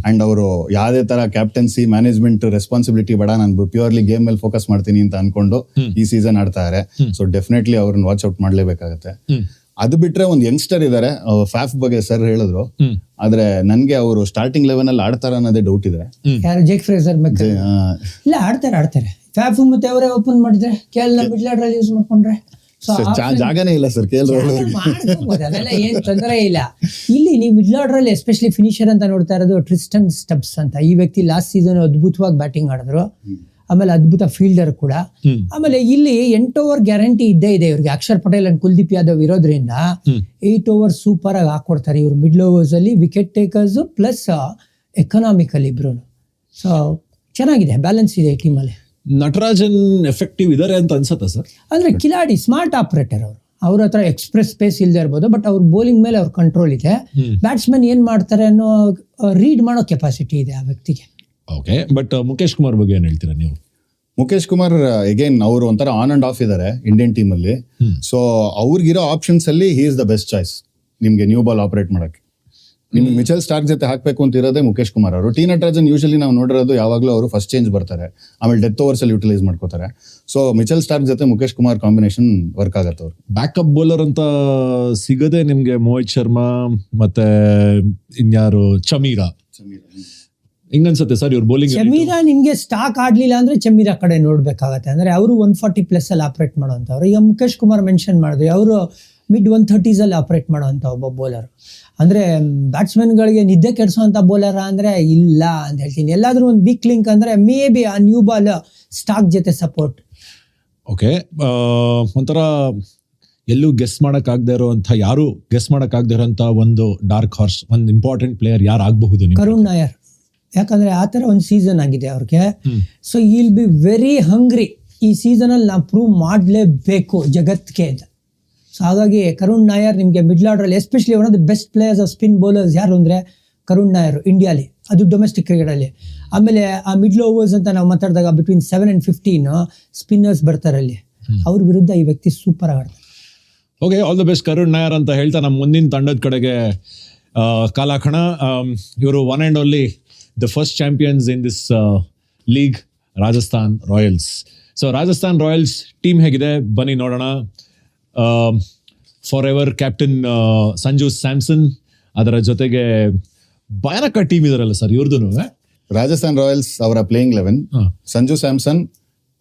ಅಂಡ್ ಅವರು ಯಾವುದೇ ತರ ಕ್ಯಾಪ್ಟನ್ಸಿ ಮ್ಯಾನೇಜ್ಮೆಂಟ್ ರೆಸ್ಪಾನ್ಸಿಬಿಲಿಟಿ ಬೇಡ, ನಾನು ಪ್ಯೂರ್ಲಿ ಗೇಮ್ ಮೇಲೆ ಫೋಕಸ್ ಮಾಡ್ತೀನಿ ಅಂತ ಅನ್ಕೊಂಡು ಈ ಸೀಸನ್ ಆಡ್ತಾರೆ. ಸೊ ಡೆಫಿನೆಟ್ಲಿ ಅವ್ರನ್ನ ವಾಚ್ ಔಟ್ ಮಾಡ್ಲೇಬೇಕಾಗತ್ತೆ. ಅದು ಬಿಟ್ರೆ ಒಂದು ಯಂಗ್ಸ್ಟರ್ ಇದಾರೆ, ಫ್ಯಾಫ್ ಬಗ್ಗೆ ಸರ್ ಹೇಳಿದ್ರು, ಆದ್ರೆ ನನ್ಗೆ ಅವರು ಸ್ಟಾರ್ಟಿಂಗ್ ಲೆವೆನ್ ಅಲ್ಲಿ ಆಡ್ತಾರ ಅನ್ನೋದೇ ಡೌಟ್ ಇದೆ. ಯಾರು ಜೇಕ್ ಫ್ರೇಸರ್ ಇಲ್ಲ, ಆಡ್ತಾರೆ. ಫ್ಯಾಫ್ ಮತ್ತೆ ಅವರೇ ಓಪನ್ ಮಾಡಿದ್ರೆ KL ಮಿಡ್ಲ್ ಆರ್ಡರ್ ಯೂಸ್ ಮಾಡ್ಕೊಂಡ್ರೆ ಜಾಗನೇ ಇಲ್ಲ ಸರ್ KL ರಾಹುಲ್. ಅದೆಲ್ಲ ಏನ್ ತೊಂದರೆ ಇಲ್ಲ. ಇಲ್ಲಿ ನೀವು ಮಿಡ್ಲ್ ಆರ್ಡರ್ ಅಲ್ಲಿ ಎಸ್ಪೆಷಲಿ ಫಿನಿಷರ್ ಅಂತ ನೋಡ್ತಾ ಇರೋದು ಟ್ರಿಸ್ಟನ್ ಸ್ಟಬ್ಸ್ ಅಂತ. ಈ ವ್ಯಕ್ತಿ ಲಾಸ್ಟ್ ಸೀಸನ್ ಅದ್ಭುತವಾಗಿ ಬ್ಯಾಟಿಂಗ್ ಆಡಿದ್ರು, ಆಮೇಲೆ ಅದ್ಭುತ ಫೀಲ್ಡರ್ ಕೂಡ. ಆಮೇಲೆ ಇಲ್ಲಿ 8 ಓವರ್ ಗ್ಯಾರಂಟಿ ಇದ್ದೇ ಇದೆ ಇವ್ರಿಗೆ. ಅಕ್ಷರ್ ಪಟೇಲ್ ಅಂಡ್ ಕುಲ್ದೀಪ್ ಯಾದವ್ ಇರೋದ್ರಿಂದ 8 ಓವರ್ ಸೂಪರ್ ಆಗಿ ಹಾಕೊಡ್ತಾರೆ ಇವ್ರು. ಮಿಡ್ಲ್ ಓವರ್ಸ್ ಅಲ್ಲಿ ವಿಕೆಟ್ ಟೇಕರ್ಸ್ ಪ್ಲಸ್ ಎಕನಾಮಿಕಲ್ ಇಬ್ರು. ಸೊ ಚೆನ್ನಾಗಿದೆ, ಬ್ಯಾಲೆನ್ಸ್ ಇದೆ ಈ ಟೀಮಲ್ಲಿ. ನಟರಾಜನ್ ಎಫೆಕ್ಟಿವ್ ಇದಾರೆ ಅಂತ ಅನ್ಸತ್ತಾ ಸರ್? ಅಂದ್ರೆ ಕಿಲಾಡಿ, ಸ್ಮಾರ್ಟ್ ಆಪರೇಟರ್ ಅವರು. ಅವ್ರ ಹತ್ರ ಎಕ್ಸ್ಪ್ರೆಸ್ ಸ್ಪೇಸ್ ಇಲ್ಲದೆ ಇರ್ಬೋದು, ಬಟ್ ಅವ್ರ ಬೌಲಿಂಗ್ ಮೇಲೆ ಅವ್ರ ಕಂಟ್ರೋಲ್ ಇದೆ. ಬ್ಯಾಟ್ಸ್ಮನ್ ಏನ್ ಮಾಡ್ತಾರೆ ಅನ್ನೋ ರೀಡ್ ಮಾಡೋ ಕೆಪಾಸಿಟಿ ಇದೆ ಆ ವ್ಯಕ್ತಿಗೆ. ಓಕೆ, ಬಟ್ ಮುಖೇಶ್ ಕುಮಾರ್ ಬಗ್ಗೆ ಏನ್ ಹೇಳ್ತೀರಾ ನೀವು? ಮುಖೇಶ್ ಕುಮಾರ್ ಅಗೇನ್ ಅವರು ಒಂಥರ ಆನ್ ಅಂಡ್ ಆಫ್ ಇದ್ದಾರೆ ಇಂಡಿಯನ್ ಟೀಮ್ ಅಲ್ಲಿ. ಸೊ ಅವ್ರಿಗಿರೋ ಆಪ್ಷನ್ಸ್ ಅಲ್ಲಿ he is the best choice ನಿಮ್ಗೆ ನ್ಯೂ ಬಾಲ್ ಆಪರೇಟ್ ಮಾಡಕ್ಕೆ. ನಿಮ್ಗೆ ಮಿಚೆಲ್ ಸ್ಟಾರ್ಕ್ ಜೊತೆ ಹಾಕ್ಬೇಕು ಅಂತ ಇರೋದೇ ಮುಖೇಶ್ ಕುಮಾರ್ ಅವರು. ಟಿ ನಟರಾಜನ್ ಯೂಶಲಿ ನಾವು ನೋಡಿರೋದು ಯಾವಾಗಲೂ ಅವರು ಫಸ್ಟ್ ಚೇಂಜ್ ಬರ್ತಾರೆ, ಆಮೇಲೆ ಡೆತ್ ಓವರ್ಸ್ ಅಲ್ಲಿ ಯುಟಿಲೈಸ್ ಮಾಡ್ಕೋತಾರೆ. ಸೊ ಮಿಚೆಲ್ ಸ್ಟಾರ್ಕ್ ಜೊತೆ ಮುಖೇಶ್ ಕುಮಾರ್ ಕಾಂಬಿನೇಷನ್ ವರ್ಕ್ ಆಗತ್ತೆ ಅವ್ರು. ಬ್ಯಾಕಪ್ ಬೌಲರ್ ಅಂತ ಸಿಗದೆ ನಿಮ್ಗೆ ಮೋಹಿತ್ ಶರ್ಮಾ ಮತ್ತೆ ಇನ್ಯಾರು ಚಮೀರಾ ಹಿಂಗನ್ಸುತ್ತೆ ಸರ್ ಇವ್ರ ಬೌಲಿಂಗ್? ಚಮೀರಾ ನಿಮ್ಗೆ ಸ್ಟಾಕ್ ಆಡ್ಲಿಲ್ಲ ಅಂದ್ರೆ ಚಮೀರಾ ಕಡೆ ನೋಡ್ಬೇಕಾಗತ್ತೆ. ಅಂದ್ರೆ ಅವರು 140+ ಅಲ್ಲಿ ಆಪರೇಟ್ ಮಾಡೋಂಥವ್ರು. ಈಗ ಮುಖೇಶ್ ಕುಮಾರ್ ಮೆನ್ಷನ್ ಮಾಡಿದ್ವಿ, ಅವರು ಮಿಡ್ 130s ಅಲ್ಲಿ ಆಪರೇಟ್ ಮಾಡೋಂಥ ಒಬ್ಬ ಬೌಲರ್. ಅಂದ್ರೆ ಬ್ಯಾಟ್ಸ್ಮನ್ಗಳಿಗೆ ನಿದ್ದೆ ಕೆಡಿಸೋಂಥ ಬೌಲರ್ ಅಂದ್ರೆ ಇಲ್ಲ ಅಂತ ಹೇಳ್ತೀನಿ. ಎಲ್ಲಾದ್ರೂ ಒಂದು ವೀಕ್ ಲಿಂಕ್ ಅಂದ್ರೆ ಮೇ ಬಿ ಆ ನ್ಯೂ ಬಾಲ್ ಸ್ಟಾಕ್ ಜೊತೆ ಸಪೋರ್ಟ್. ಓಕೆ, ಒಂಥರ ಎಲ್ಲೂ ಗೆಸ್ ಮಾಡಕ್ಕಾಗದೇ ಇರೋಂಥ, ಯಾರು ಗೆಸ್ ಮಾಡಕ್ಕಾಗದೇ ಇರೋಂಥ ಒಂದು ಡಾರ್ಕ್ ಹಾರ್ಸ್, ಒಂದು ಇಂಪಾರ್ಟೆಂಟ್ ಪ್ಲೇಯರ್ ಯಾರು ಆಗಬಹುದು? ಕರುಣ್ ನಾಯರ್. ಯಾಕಂದ್ರೆ ಆ ಥರ ಒಂದು ಸೀಸನ್ ಆಗಿದೆ ಅವ್ರಿಗೆ. ಸೊ ವಿಲ್ ಬಿ ವೆರಿ ಹಂಗ್ರಿ. ಈ ಸೀಸನಲ್ಲಿ ನಾವು ಪ್ರೂವ್ ಮಾಡಲೇಬೇಕು ಜಗತ್ಗೆ ಅಂತ. ಸೊ ಹಾಗಾಗಿ ಕರುಣ್ ನಾಯರ್ ನಿಮಗೆ middle order, especially one of the best players of spin bowlers ಯಾರು ಅಂದರೆ ಕರುಣ್ ನಾಯರ್ ಇಂಡಿಯಾಲಿ, ಅದು ಡೊಮೆಸ್ಟಿಕ್ ಕ್ರಿಕೆಟಲ್ಲಿ. ಆಮೇಲೆ ಆ ಮಿಡ್ಲ್ ಓವರ್ಸ್ ಅಂತ ನಾವು ಮಾತಾಡಿದಾಗ ಬಿಟ್ವೀನ್ 7 and 15 ಸ್ಪಿನ್ನರ್ಸ್ ಬರ್ತಾರೆ ಅಲ್ಲಿ, ಅವ್ರ ವಿರುದ್ಧ ಈ ವ್ಯಕ್ತಿ ಸೂಪರ್ ಆಡ್ತಾರೆ. Okay, all the best Karun Nair ಅಂತ ಹೇಳ್ತಾ ನಮ್ಮ ಮುಂದಿನ ತಂಡದ ಕಡೆಗೆ ಕಾಲಾಕಣ. ಇವರು one and only the first champions in this league, Rajasthan Royals. So Rajasthan Royals team ಹೇಗಿದೆ ಬನ್ನಿ ನೋಡೋಣ. For ever captain Sanju Samson, ಅದರ ಜೊತೆಗೆ ಭಯಾನಕ ಟೀಮ್ ಇದಾರಲ್ಲ ಸರ್ ಇವ್ರದ್ದು. ರಾಜಸ್ಥಾನ್ ರಾಯಲ್ಸ್ ಅವರ ಪ್ಲೇಯಿಂಗ್ 11 ಸಂಜು ಸ್ಯಾಮ್ಸನ್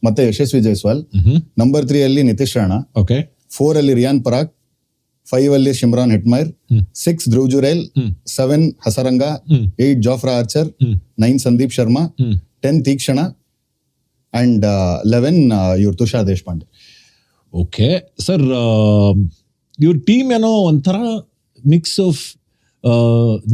ಮತ್ತೆ ಯಶಸ್ವಿ ಜೈಸ್ವಾಲ್. ನಂಬರ್ 3 ಅಲ್ಲಿ ನಿತೀಶ್ ರಾಣಾ. ಓಕೆ. 4 ಅಲ್ಲಿ ರಿಯಾನ್ ಪರಾಗ್, 5 ಅಲ್ಲಿ Shimron Hetmyer, 6 Dhruv Jurel, 7 Hasaranga, 8 Jofra Archer, 9 Sandeep Sharma, 10 Theekshana and 11 ಇವ್ರ ತುಷಾರ್ ದೇಶಪಾಂಡೆ. ಓಕೆ ಸರ್, ಇವ್ರ ಟೀಮ್ ಏನೋ ಒಂಥರ mix of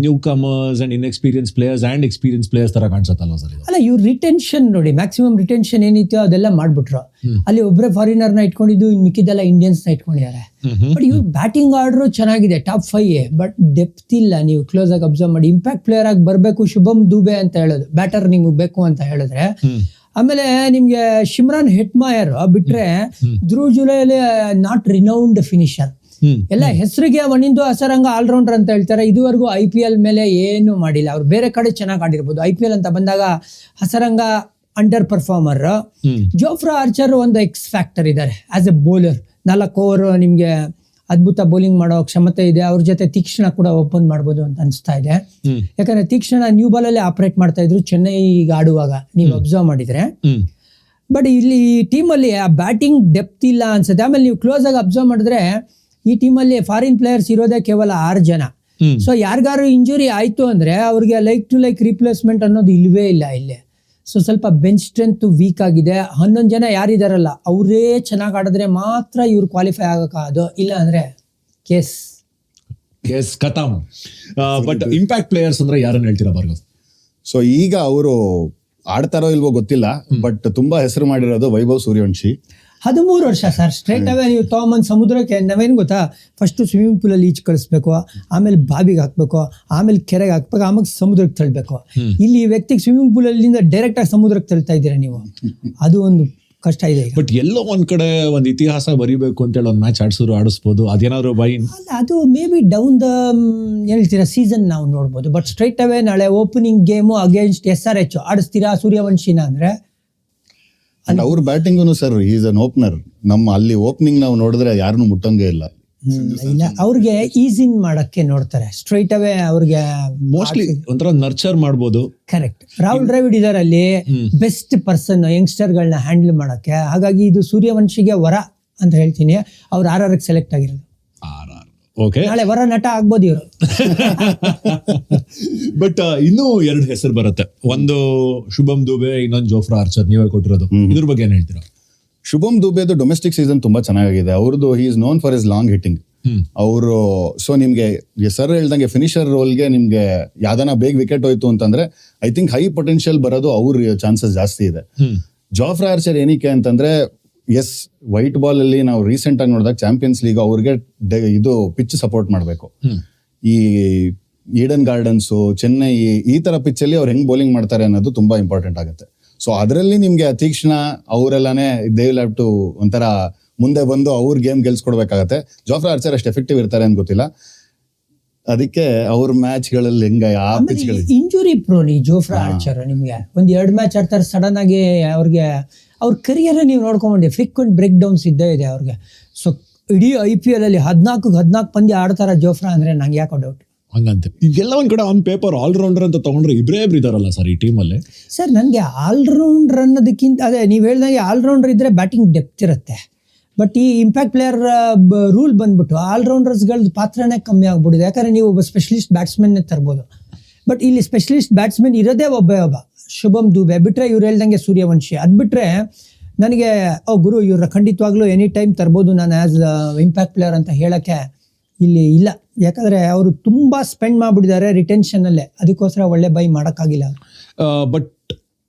newcomers and inexperience players and experience players ತರ ಕಾಣಿಸುತ್ತಲ್ವ ಸರ್ ಇದು? ಅಲ್ಲ, ಇವ್ರ ರಿಟೆನ್ಷನ್ ನೋಡಿ, ಮ್ಯಾಕ್ಸಿಮಮ್ ರಿಟೆನ್ಷನ್ ಏನಿತ್ತು ಅದೆಲ್ಲ ಮಾಡ್ಬಿಟ್ರು. ಅಲ್ಲಿ ಒಬ್ಬರೇ ಫಾರಿನರ್ನ ಇಟ್ಕೊಂಡಿದ್ದು, ಇನ್ನು ಮಿಕ್ಕಿದ್ದೆಲ್ಲ ಇಂಡಿಯನ್ಸ್ನ ಇಟ್ಕೊಂಡಿದ್ದಾರೆ. ಬಟ್ ಇವ್ರ ಬ್ಯಾಟಿಂಗ್ ಆರ್ಡರ್ ಚೆನ್ನಾಗಿದೆ, ಟಾಪ್ 5, ಬಟ್ ಡೆಪ್ತ್ ಇಲ್ಲ. ನೀವು ಕ್ಲೋಸ್ ಆಗಿ ಅಬ್ಸರ್ವ್ ಮಾಡಿ, ಇಂಪ್ಯಾಕ್ಟ್ ಪ್ಲೇಯರ್ ಆಗಿ ಬರಬೇಕು ಶುಭಮ್ ದುಬೆ ಅಂತ ಹೇಳೋದು, ಬ್ಯಾಟರ್ ನಿಮ್ಗೆ ಬೇಕು ಅಂತ ಹೇಳಿದ್ರೆ. ಆಮೇಲೆ ನಿಮ್ಗೆ ಶಿಮ್ರಾನ್ ಹೆಟ್ಮಾಯರ್ ಬಿಟ್ರೆ, ಧ್ರುವ್ ಜುಲೈಲಿ ನಾಟ್ ರಿನೌಂಡ್ ಫಿನಿಷರ್. ಎಲ್ಲ ಹೆಸರಿಗೆ ಒಣಿಂದು ಹಸರಂಗ ಆಲ್ರೌಂಡರ್ ಅಂತ ಹೇಳ್ತಾರೆ. ಇದುವರೆಗೂ IPL ಮೇಲೆ ಏನು ಮಾಡಿಲ್ಲ. ಅವ್ರು ಬೇರೆ ಕಡೆ ಚೆನ್ನಾಗಿ ಆಡಿರ್ಬೋದು. IPL ಅಂತ ಬಂದಾಗ Hasaranga under performer. Jofra archer ಒಂದು ಎಕ್ಸ್ ಫ್ಯಾಕ್ಟರ್ ಇದ್ದಾರೆ ಆಸ್ ಎ ಬೌಲರ್. 4 ಓವರ್ ನಿಮ್ಗೆ ಅದ್ಭುತ ಬೌಲಿಂಗ್ ಮಾಡೋ ಕ್ಷಮತೆ ಇದೆ. ಅವ್ರ ಜೊತೆ ತೀಕ್ಷ್ಣ ಕೂಡ ಓಪನ್ ಮಾಡ್ಬೋದು ಅಂತ ಅನಿಸ್ತಾ ಇದೆ. ಯಾಕಂದ್ರೆ ತೀಕ್ಷ್ಣ ನ್ಯೂ ಬಾಲ್ ಅಲ್ಲಿ ಆಪರೇಟ್ ಮಾಡ್ತಾ ಇದ್ರು ಚೆನ್ನೈಗೆ ಆಡುವಾಗ, ನೀವು ಅಬ್ಸರ್ವ್ ಮಾಡಿದ್ರೆ. ಬಟ್ ಇಲ್ಲಿ ಟೀಮಲ್ಲಿ ಆ ಬ್ಯಾಟಿಂಗ್ ಡೆಪ್ತ್ ಇಲ್ಲ ಅನ್ಸುತ್ತೆ. ಆಮೇಲೆ ನೀವು ಕ್ಲೋಸ್ ಆಗಿ ಅಬ್ಸರ್ವ್ ಮಾಡಿದ್ರೆ, ಈ ಟೀಮಲ್ಲಿ ಫಾರಿನ್ ಪ್ಲೇಯರ್ಸ್ ಇರೋದೇ ಕೇವಲ 6 ಜನ. ಸೊ ಯಾರಿಗಾರು ಇಂಜುರಿ ಆಯ್ತು ಅಂದ್ರೆ ಅವ್ರಿಗೆ ಲೈಕ್ ಟು ಲೈಕ್ ರಿಪ್ಲೇಸ್ಮೆಂಟ್ ಅನ್ನೋದು ಇಲ್ವೇ ಇಲ್ಲ ಇಲ್ಲಿ. ಸೊ ಸ್ವಲ್ಪ ಬೆಂಚ್ ಸ್ಟ್ರೆಂತ್ ವೀಕ್ ಆಗಿದೆ. 11 ಜನ ಯಾರಿದಾರಲ್ಲ ಅವರೇ ಚೆನ್ನಾಗಿ ಆಡಿದ್ರೆ ಮಾತ್ರ ಇವ್ರು ಕ್ವಾಲಿಫೈ ಆಗಕ್ಕಾಗೋದು, ಇಲ್ಲ ಅಂದ್ರೆ ಕೇಸ್ ಖತಮ್. ಬಟ್ ಇಂಪ್ಯಾಕ್ಟ್ ಪ್ಲೇಯರ್ಸ್ ಅಂದ್ರೆ ಯಾರನ್ನ ಹೇಳ್ತೀರಾ ಭಾರ್ಗವ್? ಸೊ ಈಗ ಅವರು ಆಡ್ತಾರೋ ಇಲ್ವೋ ಗೊತ್ತಿಲ್ಲ, ಬಟ್ ತುಂಬಾ ಹೆಸರು ಮಾಡಿರೋದು ವೈಭವ್ ಸೂರ್ಯವಂಶಿ. 13 ವರ್ಷ ಸರ್, ಸ್ಟ್ರೈಟ್ ಅವೇ ನೀವು ತಗೊಂಬಂದು ಸಮುದ್ರಕ್ಕೆ, ನಾವೇನು ಗೊತ್ತಾ, ಫಸ್ಟ್ ಸ್ವಿಮ್ಮಿಂಗ್ ಪೂಲಲ್ಲಿ ಈಜು ಕಳಿಸ್ಬೇಕು, ಆಮೇಲೆ ಬಾವಿಗೆ ಹಾಕ್ಬೇಕು, ಆಮೇಲೆ ಕೆರೆಗೆ ಹಾಕ್ಬೇಕು, ಆಮೇಲೆ ಸಮುದ್ರಕ್ಕೆ ತಳ್ಳಬೇಕು. ಇಲ್ಲಿ ಈ ವ್ಯಕ್ತಿಗೆ ಸ್ವಿಮ್ಮಿಂಗ್ ಪೂಲಲ್ಲಿಂದ ಡೈರೆಕ್ಟ್ ಆಗಿ ಸಮುದ್ರಕ್ಕೆ ತಳ್ತಾ ಇದ್ದೀರಾ ನೀವು. ಅದು ಒಂದು ಕಷ್ಟ ಇದೆ. ಬಟ್ ಎಲ್ಲೋ ಒಂದ್ ಕಡೆ ಒಂದು ಇತಿಹಾಸ ಬರಿಬೇಕು ಅಂತೇಳಿ ಒಂದು ಮ್ಯಾಚ್ ಆಡಿಸ್ಬೋದು. ಅದೇನಾದ್ರು ಅದು ಮೇ ಬಿ ಡೌನ್ ದ ಹೇಳ್ತೀರಾ ಸೀಸನ್ ನಾವು ನೋಡ್ಬೋದು. ಬಟ್ ಸ್ಟ್ರೈಟ್ ಅವೇ ನಾಳೆ ಓಪನಿಂಗ್ ಗೇಮು ಅಗೇನ್ಸ್ಟ್ SRH ಆಡಿಸ್ತೀರಾ ಸೂರ್ಯವಂಶಿನ ಅಂದ್ರೆ? ಅಂಡ್ ಅವ್ರ batting sir, is an opener. ನಮ್ಮ ಅಲ್ಲಿ ಓಪನಿಂಗ್ ನಾವು ನೋಡಿದ್ರೆ ಯಾರನ್ನು ಮುಟ್ಟಂಗೆ ಇಲ್ಲ. ಇಲ್ಲ, ಅವ್ರಿಗೆ ಈಸಿನ್ ಮಾಡಕ್ಕೆ ನೋಡ್ತಾರೆ. ಸ್ಟ್ರೈಟ್ ಅವೇ ಅವ್ರಿಗೆ ಮೋಸ್ಟ್ಲಿ ಒಂಥರ ನರ್ಚರ್ ಮಾಡ್ಬೋದು. ಕರೆಕ್ಟ್. ರಾಹುಲ್ ದ್ರಾವಿಡ್ ಇದಾರೆ ಅಲ್ಲಿ, ಬೆಸ್ಟ್ ಪರ್ಸನ್ ಯಂಗ್ಸ್ಟರ್ಗಳನ್ನ ಹ್ಯಾಂಡಲ್ ಮಾಡಕ್ಕೆ. ಹಾಗಾಗಿ ಇದು ಸೂರ್ಯವಂಶಿಗೆ ವರ ಅಂತ ಹೇಳ್ತೀನಿ. ಅವ್ರು RRಗೆ ಸೆಲೆಕ್ಟ್ ಆಗಿರೋದು. ಓಕೆ, ನಾಳೆ ವರ ನಟ ಆಗ್ಬೋದು ಇವರು. ಬಟ್ ಇನ್ನೂ 2 ಹೆಸರು ಬರುತ್ತೆ. ಒಂದು ಶುಭಮ್ ದುಬೆ, ಇನ್ನೊಂದು ಜೋಫ್ರಾ ಆರ್ಚರ್. ನೀವೇ ಕೊಟ್ಟಿರೋದು, ಇದ್ರ ಬಗ್ಗೆ ಏನ್ ಹೇಳ್ತೀರಾ? ಶುಭಮ್ ದುಬೆದು ಡೊಮೆಸ್ಟಿಕ್ ಸೀಸನ್ ತುಂಬಾ ಚೆನ್ನಾಗಿದೆ. ಅವ್ರದ್ದು he is known for is long hitting. ಅವರು ಸೊ ನಿಮ್ಗೆ ಸರ್ ಹೇಳ್ದಂಗೆ ಫಿನಿಷರ್ ರೋಲ್ಗೆ ನಿಮ್ಗೆ ಯಾವ್ದಾನ ಬೇಗ ವಿಕೆಟ್ ಹೋಯ್ತು ಅಂತಂದ್ರೆ ಐ ಥಿಂಕ್ ಹೈ ಪೊಟೆನ್ಷಿಯಲ್ ಬರೋದು ಅವ್ರ ಚಾನ್ಸಸ್ ಜಾಸ್ತಿ ಇದೆ. ಜೋಫ್ರಾ ಆರ್ಚರ್ ಏನಕ್ಕೆ ಅಂತಂದ್ರೆ, ಎಸ್ ವೈಟ್ ಬಾಲ್ ಅಲ್ಲಿ ನಾವು ರೀಸೆಂಟ್ ಆಗಿ ನೋಡಿದಾಗ ಚಾಂಪಿಯನ್ಸ್ ಲೀಗ್ ಅವ್ರಿಗೆ ಇದು ಪಿಚ್ ಸಪೋರ್ಟ್ ಮಾಡಬೇಕು. ಈ ಈಡನ್ ಗಾರ್ಡನ್ಸು, ಚೆನ್ನೈ, ಈ ತರ ಪಿಚ್ ಅಲ್ಲಿ ಅವ್ರು ಹೆಂಗ್ ಬೌಲಿಂಗ್ ಮಾಡ್ತಾರೆ ಅನ್ನೋದು ತುಂಬಾ ಇಂಪಾರ್ಟೆಂಟ್ ಆಗುತ್ತೆ. ಸೊ ಅದರಲ್ಲಿ ನಿಮ್ಗೆ ತೀಕ್ಷ್ಣ ಅವರೆಲ್ಲಾನೇ ದೇ ವಿಲ್ ಹ್ಯಾವ್ ಟು ಒಂಥರ ಮುಂದೆ ಬಂದು ಅವ್ರ ಗೇಮ್ ಗೆಲ್ಸ್ಕೊಡ್ಬೇಕಾಗತ್ತೆ. ಜೋಫ್ರಾ ಆರ್ಚರ್ ಅಷ್ಟು ಎಫೆಕ್ಟಿವ್ ಇರ್ತಾರೆ ಅಂತ ಗೊತ್ತಿಲ್ಲ. ಅದಕ್ಕೆ ಅವ್ರ ಮ್ಯಾಚ್ಗಳಲ್ಲಿ ಹೆಂಗ ಆ ಪಿಚ್ಗಳಲ್ಲಿ ಇಂಜುರಿ ಪ್ರೋನಿ ಜೋಫ್ರಾ ಆರ್ಚರ್. ನಿಮ್ಗೆ 1-2 ಮ್ಯಾಚ್ ಆಡ್ತಾರೆ, ಸಡನ್ ಆಗಿ ಅವ್ರಿಗೆ ಅವ್ರ ಕರಿಯರ್ ನೀವು ನೋಡ್ಕೊಂಡ್ಬಂಡಿ ಫ್ರೀಕ್ವೆಂಟ್ ಬ್ರೇಕ್ ಡೌನ್ಸ್ ಇದ್ದೇ ಇದೆ ಅವ್ರಿಗೆ. ಸೊ ಇಡೀ IPL ಅಲ್ಲಿ 14 ಪಂದ್ಯ ಆಡ್ತಾರ ಜೋಫ್ರಾ ಅಂದ್ರೆ ನಂಗೆ ಯಾಕೋ ಡೌಟ್. ಹಂಗಂತೆ ಈಗೆಲ್ಲ ಒಂದ್ ಕಡೆ ಆನ್ ಪೇಪರ್ ಆಲ್ರೌಂಡರ್ ಅಂತ ತಗೊಂಡ್ರೆ ಇಬ್ರೇ ಇದಾರಲ್ಲ ಸರ್ ಈ ಟೀಮಲ್ಲಿ. ಸರ್ ನನಗೆ ಆಲ್ರೌಂಡರ್ ಅನ್ನೋದಕ್ಕಿಂತ ಅದೇ ನೀವು ಹೇಳ್ದಂಗೆ ಆಲ್ರೌಂಡರ್ ಇದ್ರೆ ಬ್ಯಾಟಿಂಗ್ ಡೆಪ್ತ್ ಇರುತ್ತೆ. ಬಟ್ ಈ ಇಂಪ್ಯಾಕ್ಟ್ ಪ್ಲೇಯರ್ ರೂಲ್ ಬಂದ್ಬಿಟ್ಟು ಆಲ್ರೌಂಡರ್ಸ್ಗಳ ಪಾತ್ರನೇ ಕಮ್ಮಿ ಆಗ್ಬಿಟ್ಟಿದೆ. ಯಾಕಂದ್ರೆ ನೀವು ಒಬ್ಬ ಸ್ಪೆಷಲಿಸ್ಟ್ ಬ್ಯಾಟ್ಸ್ಮನ್ನೇ ತರ್ಬೋದು. ಬಟ್ ಇಲ್ಲಿ ಸ್ಪೆಷಲಿಸ್ಟ್ ಬ್ಯಾಟ್ಸ್ಮನ್ ಇರೋದೇ ಒಬ್ಬ ಶುಭಮ್ ದುಬೆ. ಬಿಟ್ರೆ ಇವ್ರು ಹೇಳ್ದಂಗೆ ಸೂರ್ಯವಂಶಿ. ಅದು ಬಿಟ್ರೆ ನನಗೆ ಗುರು ಇವ್ರ ಖಂಡಿತವಾಗ್ಲೂ ಎನಿ ಟೈಮ್ ತರ್ಬೋದು ನಾನು ಆಸ್ ಇಂಪ್ಯಾಕ್ಟ್ ಪ್ಲೇಯರ್ ಅಂತ ಹೇಳಕ್ಕೆ ಇಲ್ಲಿ ಇಲ್ಲ. ಯಾಕಂದ್ರೆ ಅವರು ತುಂಬಾ ಸ್ಪೆಂಡ್ ಮಾಡ್ಬಿಟ್ಟಿದ್ದಾರೆ ರಿಟೆನ್ಷನ್ ಅಲ್ಲೇ, ಅದಕ್ಕೋಸ್ಕರ ಒಳ್ಳೆ ಬೈ ಮಾಡೋಕ್ಕಾಗಿಲ್ಲ. ಬಟ್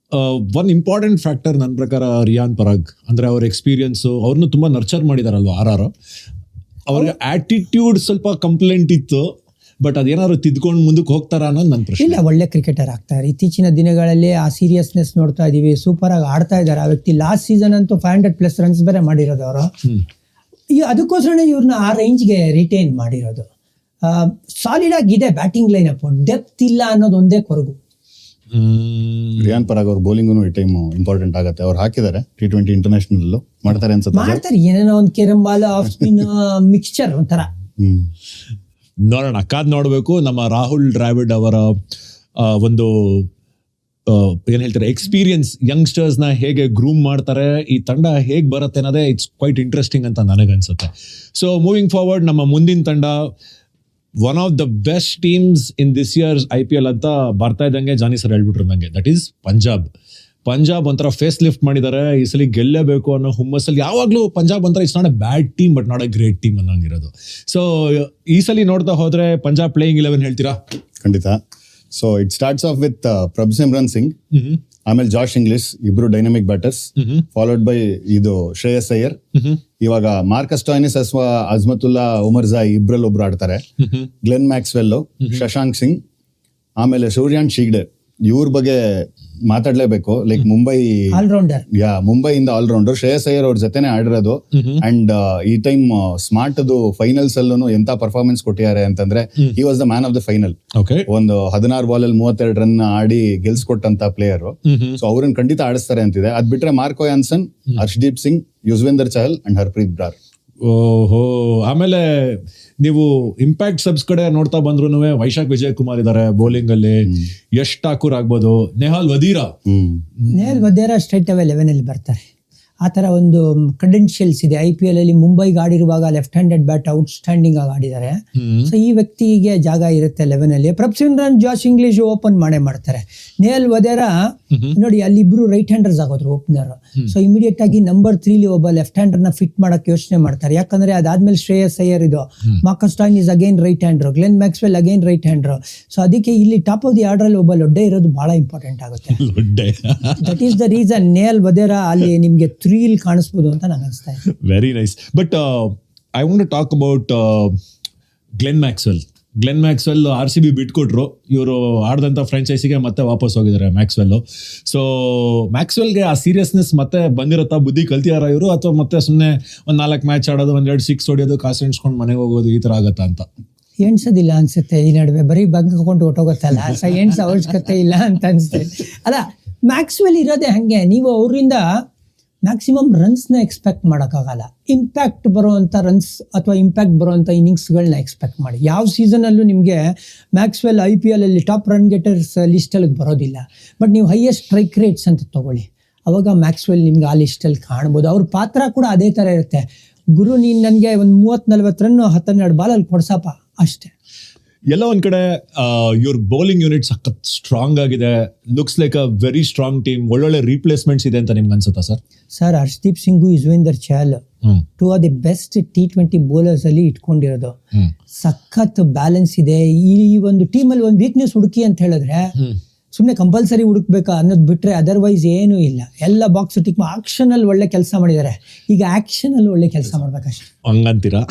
ಒನ್ ಇಂಪಾರ್ಟೆಂಟ್ ಫ್ಯಾಕ್ಟರ್ ನನ್ನ ಪ್ರಕಾರ ರಿಯಾನ್ ಪರಾಗ್, ಅಂದ್ರೆ ಅವ್ರ ಎಕ್ಸ್ಪೀರಿಯನ್ಸು, ಅವ್ರನ್ನು ತುಂಬಾ ನರ್ಚರ್ ಮಾಡಿದಾರಲ್ವ RR. ಅವ್ರಿಗೆ ಆಟಿಟ್ಯೂಡ್ ಸ್ವಲ್ಪ ಕಂಪ್ಲೇಂಟ್ ಇತ್ತು, ಬಟ್ ಅದೇನಾದ್ರು ತಿದ್ಕೊಂಡು ಮುಂದಕ್ಕೆ ಹೋಗ್ತಾರ ಅನ್ನೋದು ನನ್ನ ಪ್ರಶ್ನೆ. ಇಲ್ಲ, ಒಳ್ಳೆ ಕ್ರಿಕೆಟರ್ ಆಗ್ತಾರೆ. ಇತ್ತೀಚಿನ ದಿನಗಳಲ್ಲಿ ಆ ಸೀರಿಯಸ್ನೆಸ್ ನೋಡ್ತಾ ಇದೀವಿ. ಸೂಪರ್ ಆಗಿ ಆಡ್ತಾ ಇದ್ದಾರೆ ಆ ವ್ಯಕ್ತಿ. ಲಾಸ್ಟ್ ಸೀಸನ್ ಅಂತೂ 500+ ರನ್ಸ್ ಬೇರೆ ಮಾಡಿರೋದು ಅವರು. ಅದಕ್ಕೋಸ್ಕರ ಇವ್ರನ್ನ ಆ ರೇಂಜ್ಗೆ ರಿಟೈನ್ ಮಾಡಿರೋದು. ಸಾಲಿಡ್ ಆಗಿದೆ ಬ್ಯಾಟಿಂಗ್ ಲೈನ್ ಅಪ್, ಡೆಪ್ತ್ ಇಲ್ಲ ಅನ್ನೋದು ಒಂದೇ ಕೊರಗು. ರಿಯಾನ್ ಪರಾಗ್ ಅವ್ರ ಬೌಲಿಂಗು ಈ ಟೈಮ್ ಇಂಪಾರ್ಟೆಂಟ್ ಆಗುತ್ತೆ. ಅವ್ರು ಹಾಕಿದ್ದಾರೆ T20 ಇಂಟರ್ನ್ಯಾಷನಲ್ ಮಾಡ್ತಾರೆ ಅನ್ಸುತ್ತೆ. ಮಾಡ್ತಾರೆ, ಏನೇನೋ ಒಂದು ಕೆರಮ್ ಬಾಲ್, ಆಫ್ ಸ್ಪಿನ್ ಮಿಕ್ಸ್ಚರ್ ಒಂಥರ. ನೋಡೋಣ, ಕಾದ್ ನೋಡ್ಬೇಕು. ನಮ್ಮ ರಾಹುಲ್ ದ್ರಾವಿಡ್ ಅವರ ಒಂದು ಏನ್ ಹೇಳ್ತಾರೆ ಎಕ್ಸ್ಪೀರಿಯನ್ಸ್, ಯಂಗ್ಸ್ಟರ್ಸ್ ನ ಹೇಗೆ ಗ್ರೂಮ್ ಮಾಡ್ತಾರೆ, ಈ ತಂಡ ಹೇಗೆ ಬರುತ್ತೆ ಅನ್ನೋದೇ ಇಟ್ಸ್ ಕ್ವೈಟ್ ಇಂಟ್ರೆಸ್ಟಿಂಗ್ ಅಂತ ನನಗನ್ಸುತ್ತೆ. ಸೊ ಮೂವಿಂಗ್ ಫಾರ್ವರ್ಡ್, ನಮ್ಮ ಮುಂದಿನ ತಂಡ one of the best teams in this years IPL ಅಂತ ಬರ್ತಾ ಇದ್ದಂಗೆ ಜಾನಿ ಸರ್ ಹೇಳ್ಬಿಟ್ರು ನನಗೆ, ದಟ್ ಈಸ್ ಪಂಜಾಬ್. ಪಂಜಾಬ್ ಒಂಥರ ಫೇಸ್ ಲಿಫ್ಟ್ ಮಾಡಿದ್ದಾರೆ, ಈ ಸಲ ಗೆಲ್ಲೇಬೇಕು ಅನ್ನೋ ಹುಮ್ಮಸ್ಸಲ್ಲಿ ಯಾವಾಗಲೂ ಪಂಜಾಬ್ ಒಂಥರ it's not a bad team but not a great team ಅನ್ನೋಂಗಿರೋದು. ಸೊ ಈ ಸಲ ನೋಡ್ತಾ ಹೋದ್ರೆ ಪಂಜಾಬ್ ಪ್ಲೇಯಿಂಗ್ 11 ಹೇಳ್ತೀರಾ? ಖಂಡಿತ. So it starts off with Prabhsimran Singh, ಆಮೇಲೆ ಜಾಶ್ ಇಂಗ್ಲಿಷ್, ಇಬ್ರು ಡೈನಮಿಕ್ ಬ್ಯಾಟರ್ಸ್, ಫಾಲೋಡ್ ಬೈ ಇದು ಶ್ರೇಯಸ್ ಅಯ್ಯರ್. ಇವಾಗ ಮಾರ್ಕಸ್ ಟಾಯ್ನಿಸ್ ಅಥವಾ ಅಜ್ಮತುಲ್ಲಾ ಉಮರ್ ಜಾಯ್ ಇಬ್ರಲ್ಲಿ ಒಬ್ರು ಆಡ್ತಾರೆ. ಗ್ಲೆನ್ ಮ್ಯಾಕ್ಸ್ವೆಲ್, ಶಶಾಂಕ್ ಸಿಂಗ್, ಆಮೇಲೆ ಸೂರ್ಯಾನ್ ಶಿಗ್ಡೆ. ಇವ್ರ ಬಗ್ಗೆ ಮಾತಾಡ್ಲೇಬೇಕು. ಲೈಕ್ ಮುಂಬೈಯಿಂದ ಆಲ್ರೌಂಡರ್ ಶ್ರೇಯಸ್ ಅಯ್ಯರ್ ಅವ್ರ ಜೊತೆನೆ ಆಡಿರೋದು. ಅಂಡ್ ಈ ಟೈಮ್ ಸ್ಮಾರ್ಟ್ ಫೈನಲ್ಸ್ ಅಲ್ಲೂ ಎಂತ ಪರ್ಫಾರ್ಮೆನ್ಸ್ ಕೊಟ್ಟಿದ್ದಾರೆ ಅಂತಂದ್ರೆ he was the man of the final. ಒಂದು 16 ಬಾಲಲ್ಲಿ 32 ರನ್ ಆಡಿ ಗೆಲ್ಸ್ಕೊಟ್ಟಂತ ಪ್ಲೇಯರ್. ಸೊ ಅವ್ರನ್ನ ಖಂಡಿತ ಆಡಿಸ್ತಾರೆ ಅಂತಿದೆ. ಅದ್ ಬಿಟ್ರೆ ಮಾರ್ಕೋ ಯಾನ್ಸನ್, ಹರ್ಷದೀಪ್ ಸಿಂಗ್, ಯುಜ್ವೇಂದರ್ ಚಹಲ್ ಅಂಡ್ ಹರ್ಪ್ರೀತ್ ಬ್ರಾರ್. ಓಹೋ, ಆಮೇಲೆ ನೀವು ಇಂಪ್ಯಾಕ್ಟ್ ಸಬ್ಸ್ ಕಡೆ ನೋಡ್ತಾ ಬಂದ್ರು ವೈಶಾಖ್ ವಿಜಯ್ ಕುಮಾರ್ ಇದಾರೆ ಬೌಲಿಂಗ್ ಅಲ್ಲಿ, ಯಶ್ ಠಾಕೂರ್ ಆಗ್ಬೋದು, ನೆಹಾಲ್ ವಧೀರಾ ಸ್ಟ್ರೈಟ್ ಅವೇ 11 ಅಲ್ಲಿ ಬರ್ತಾರೆ. ಆ ಥರ ಒಂದು ಕ್ರೆಡೆನ್ಷಿಯಲ್ಸ್ ಇದೆ. IPL ಅಲ್ಲಿ ಮುಂಬೈಗೆ ಆಡಿರುವಾಗ ಲೆಫ್ಟ್ ಹ್ಯಾಂಡೆಡ್ ಬ್ಯಾಟ್ ಔಟ್ಸ್ಟ್ಯಾಂಡಿಂಗ್ ಆಗಿ ಆಡಿದ್ದಾರೆ. ಸೊ ಈ ವ್ಯಕ್ತಿಗೆ ಜಾಗ ಇರುತ್ತೆ 11 ಅಲ್ಲಿ. ಪ್ರಭ್ಸಿಮ್ರನ್, ಜಾಶ್ ಇಂಗ್ಲಿಷ್ ಓಪನ್ ಮಾಡ್ತಾರೆ. ನೆಹಾಲ್ ವಧೀರಾ ನೋಡಿ ಅಲ್ಲಿ ಇಬ್ರು ರೈಟ್ ಹ್ಯಾಂಡರ್ಸ್ ಆಗೋದ್ರು ಓಪನರ್. ಸೊ ಇಮಿಡಿಯೇಟ್ ಆಗಿ ನಂಬರ್ 3 ಒಬ್ಬ ಲೆಫ್ಟ್ ಹ್ಯಾಂಡರ್ನ ಫಿಟ್ ಮಾಡಕ್ಕೆ ಯೋಚನೆ ಮಾಡ್ತಾರೆ. ಯಾಕಂದ್ರೆ ಅದಾದ್ಮೇಲೆ ಶ್ರೇಯಸ್ ಅಯ್ಯರ್ ಇದು, Marcus Stoinis again right hander, Glenn Maxwell again right hander. So ಅದಕ್ಕೆ ಇಲ್ಲಿ ಟಾಪ್ ಆಫ್ ದಿ ಆರ್ಡರ್ ಅಲ್ಲಿ ಒಬ್ಬ ಲೊಡ್ಡೆ ಇರೋದು ಬಹಳ ಇಂಪಾರ್ಟೆಂಟ್ ಆಗುತ್ತೆ. That is the reason Nehal Wadhera ಅಲ್ಲಿ ನಿಮ್ಗೆ 3 ಕಾಣಿಸ್ಬೋದು ಅಂತ ನಂಗೆ ಅನಿಸ್ತಾ ಇದೆ. Very nice. But I want to talk about Glenn Maxwell. RCB ಬಿಟ್ಕೊಟ್ರು, ಇವರು ಆಡ್ದಂಥ ಫ್ರಾಂಚೈಸಿಗೆ ಮತ್ತೆ ವಾಪಸ್ ಹೋಗಿದ್ದಾರೆ ಮ್ಯಾಕ್ಸ್ವೆಲ್. ಸೊ ಮ್ಯಾಕ್ಸ್ವೆಲ್ಗೆ ಆ ಸೀರಿಯಸ್ನೆಸ್ ಮತ್ತೆ ಬಂದಿರುತ್ತಾ, ಬುದ್ಧಿ ಕಲ್ತಿದಾರ ಇವರು, ಅಥವಾ ಮತ್ತೆ ಸುಮ್ಮನೆ ಒಂದು 4 ಮ್ಯಾಚ್ ಆಡೋದು, 1-2 6 ಹೊಡಿಯೋದು, ಕಾಸು ಎಣ್ಸ್ಕೊಂಡು ಮನೆಗೆ ಹೋಗೋದು, ಈ ಥರ ಆಗತ್ತಾ ಅಂತ? ಎಣ್ಸೋದಿಲ್ಲ ಅನ್ಸುತ್ತೆ ಈ ನಡುವೆ, ಬರೀ ಬಂಕ್ ಹಾಕೊಂಡು ಹೊಟ್ಟೋಗುತ್ತಲ್ಲ. ಸೊ ಎಣ್ಸೋ ಅವಶ್ಯಕತೆ ಇಲ್ಲ ಅಂತ ಅನಿಸುತ್ತೆ. ಅಲ್ಲ, ಮ್ಯಾಕ್ಸ್ವೆಲ್ ಇರೋದೇ ಹಾಗೆ. ನೀವು ಅವರಿಂದ ಮ್ಯಾಕ್ಸಿಮಮ್ ರನ್ಸ್ನ ಎಕ್ಸ್ಪೆಕ್ಟ್ ಮಾಡೋಕ್ಕಾಗಲ್ಲ. ಇಂಪ್ಯಾಕ್ಟ್ ಬರುವಂಥ ರನ್ಸ್ ಅಥವಾ ಇಂಪ್ಯಾಕ್ಟ್ ಬರುವಂಥ ಇನ್ನಿಂಗ್ಸ್ಗಳನ್ನ ಎಕ್ಸ್ಪೆಕ್ಟ್ ಮಾಡಿ. ಯಾವ ಸೀಸನಲ್ಲೂ ನಿಮಗೆ ಮ್ಯಾಕ್ಸ್ವೆಲ್ IPL ಅಲ್ಲಿ ಟಾಪ್ ರನ್ ಗೆಟರ್ಸ್ ಲಿಸ್ಟಲ್ಲಿ ಬರೋದಿಲ್ಲ. ಬಟ್ ನೀವು ಹೈಯೆಸ್ಟ್ ಸ್ಟ್ರೈಕ್ ರೇಟ್ಸ್ ಅಂತ ತೊಗೊಳ್ಳಿ, ಅವಾಗ ಮ್ಯಾಕ್ಸ್ವೆಲ್ ನಿಮ್ಗೆ ಆ ಲಿಸ್ಟಲ್ಲಿ ಕಾಣ್ಬೋದು. ಅವ್ರ ಪಾತ್ರ ಕೂಡ ಅದೇ ಥರ ಇರುತ್ತೆ. ಗುರು, ನೀನು ನನಗೆ ಒಂದು 30-40 ರನ್ 12 ಬಾಲಲ್ಲಿ ಕೊಡ್ಸಪ್ಪ ಅಷ್ಟೇ. ಎಲ್ಲ ಒಂದ್ ಕಡೆ ಇವ್ರ ಬೌಲಿಂಗ್ ಯೂನಿಟ್ ಸಖತ್ ಸ್ಟ್ರಾಂಗ್ ಆಗಿದೆ. Looks like a very strong team. ಒಳ್ಳೊಳ್ಳೆ ರೀಪ್ಲೇಸ್ಮೆಂಟ್ಸ್ ಇದೆ ಅಂತ ನಿಮ್ಗೆ ಅನ್ಸುತ್ತಾ sir? Arshdeep Singh, Yuzvendra Chahal 2 of the best T20 bowlers ಅಲ್ಲಿ ಇಟ್ಕೊಂಡಿರೋದು. ಸಖತ್ ಬ್ಯಾಲೆನ್ಸ್ ಇದೆ. ಈ ಒಂದು ಟೀಮಲ್ಲಿ ಒಂದು ವೀಕ್ನೆಸ್ ಹುಡುಕಿ ಅಂತ ಹೇಳಿದ್ರೆ ಸುಮ್ಮನೆ ಕಂಪಲ್ಸರಿ ಹುಡುಕ್ಬೇಕಾ ಅನ್ನೋದು ಬಿಟ್ರೆ ಅದರ್ವೈಸ್ ಏನೂ ಇಲ್ಲ. ಎಲ್ಲ ಬಾಕ್ಸ್ ಟಿಕ್ ಆಕ್ಷನ್ ಅಲ್ಲಿ ಒಳ್ಳೆ ಕೆಲಸ ಮಾಡಿದ್ದಾರೆ. ಈಗ ಆಕ್ಷನ್ ಅಲ್ಲಿ ಒಳ್ಳೆ ಕೆಲಸ ಮಾಡ್ಬೇಕಷ್ಟೇ. ಹಂಗಂತೀರಾ?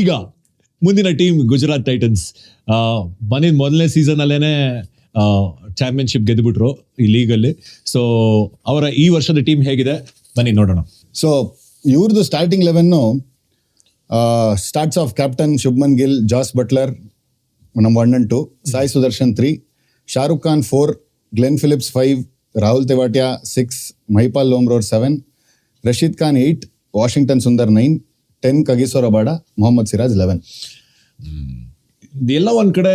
ಈಗ ಮುಂದಿನ ಟೀಮ್ ಗುಜರಾತ್ ಟೈಟನ್ಸ್. ಬಂದಿದ್ದ ಮೊದಲನೇ ಸೀಸನ್ ಅಲ್ಲೇನೆ ಚಾಂಪಿಯನ್ಶಿಪ್ ಗೆದ್ದುಬಿಟ್ರು ಈ ಲೀಗಲ್ಲಿ. ಸೊ ಅವರ ಈ ವರ್ಷದ ಟೀಮ್ ಹೇಗಿದೆ ಬನ್ನಿ ನೋಡೋಣ. ಸೊ ಇವ್ರದ್ದು starting 11 starts of captain Shubman Gill, Jos Buttler number 1 and 2, Sai Sudharsan 3, Shahrukh Khan 4, Glenn Phillips 5, Rahul Tewatia 6, Mahipal Lomror 7, Rashid Khan 8, Washington Sundar 9, 10 Kagiso Rabada, Mohammed Siraj 11. ಎಲ್ಲ ಒಂದ್ ಕಡೆ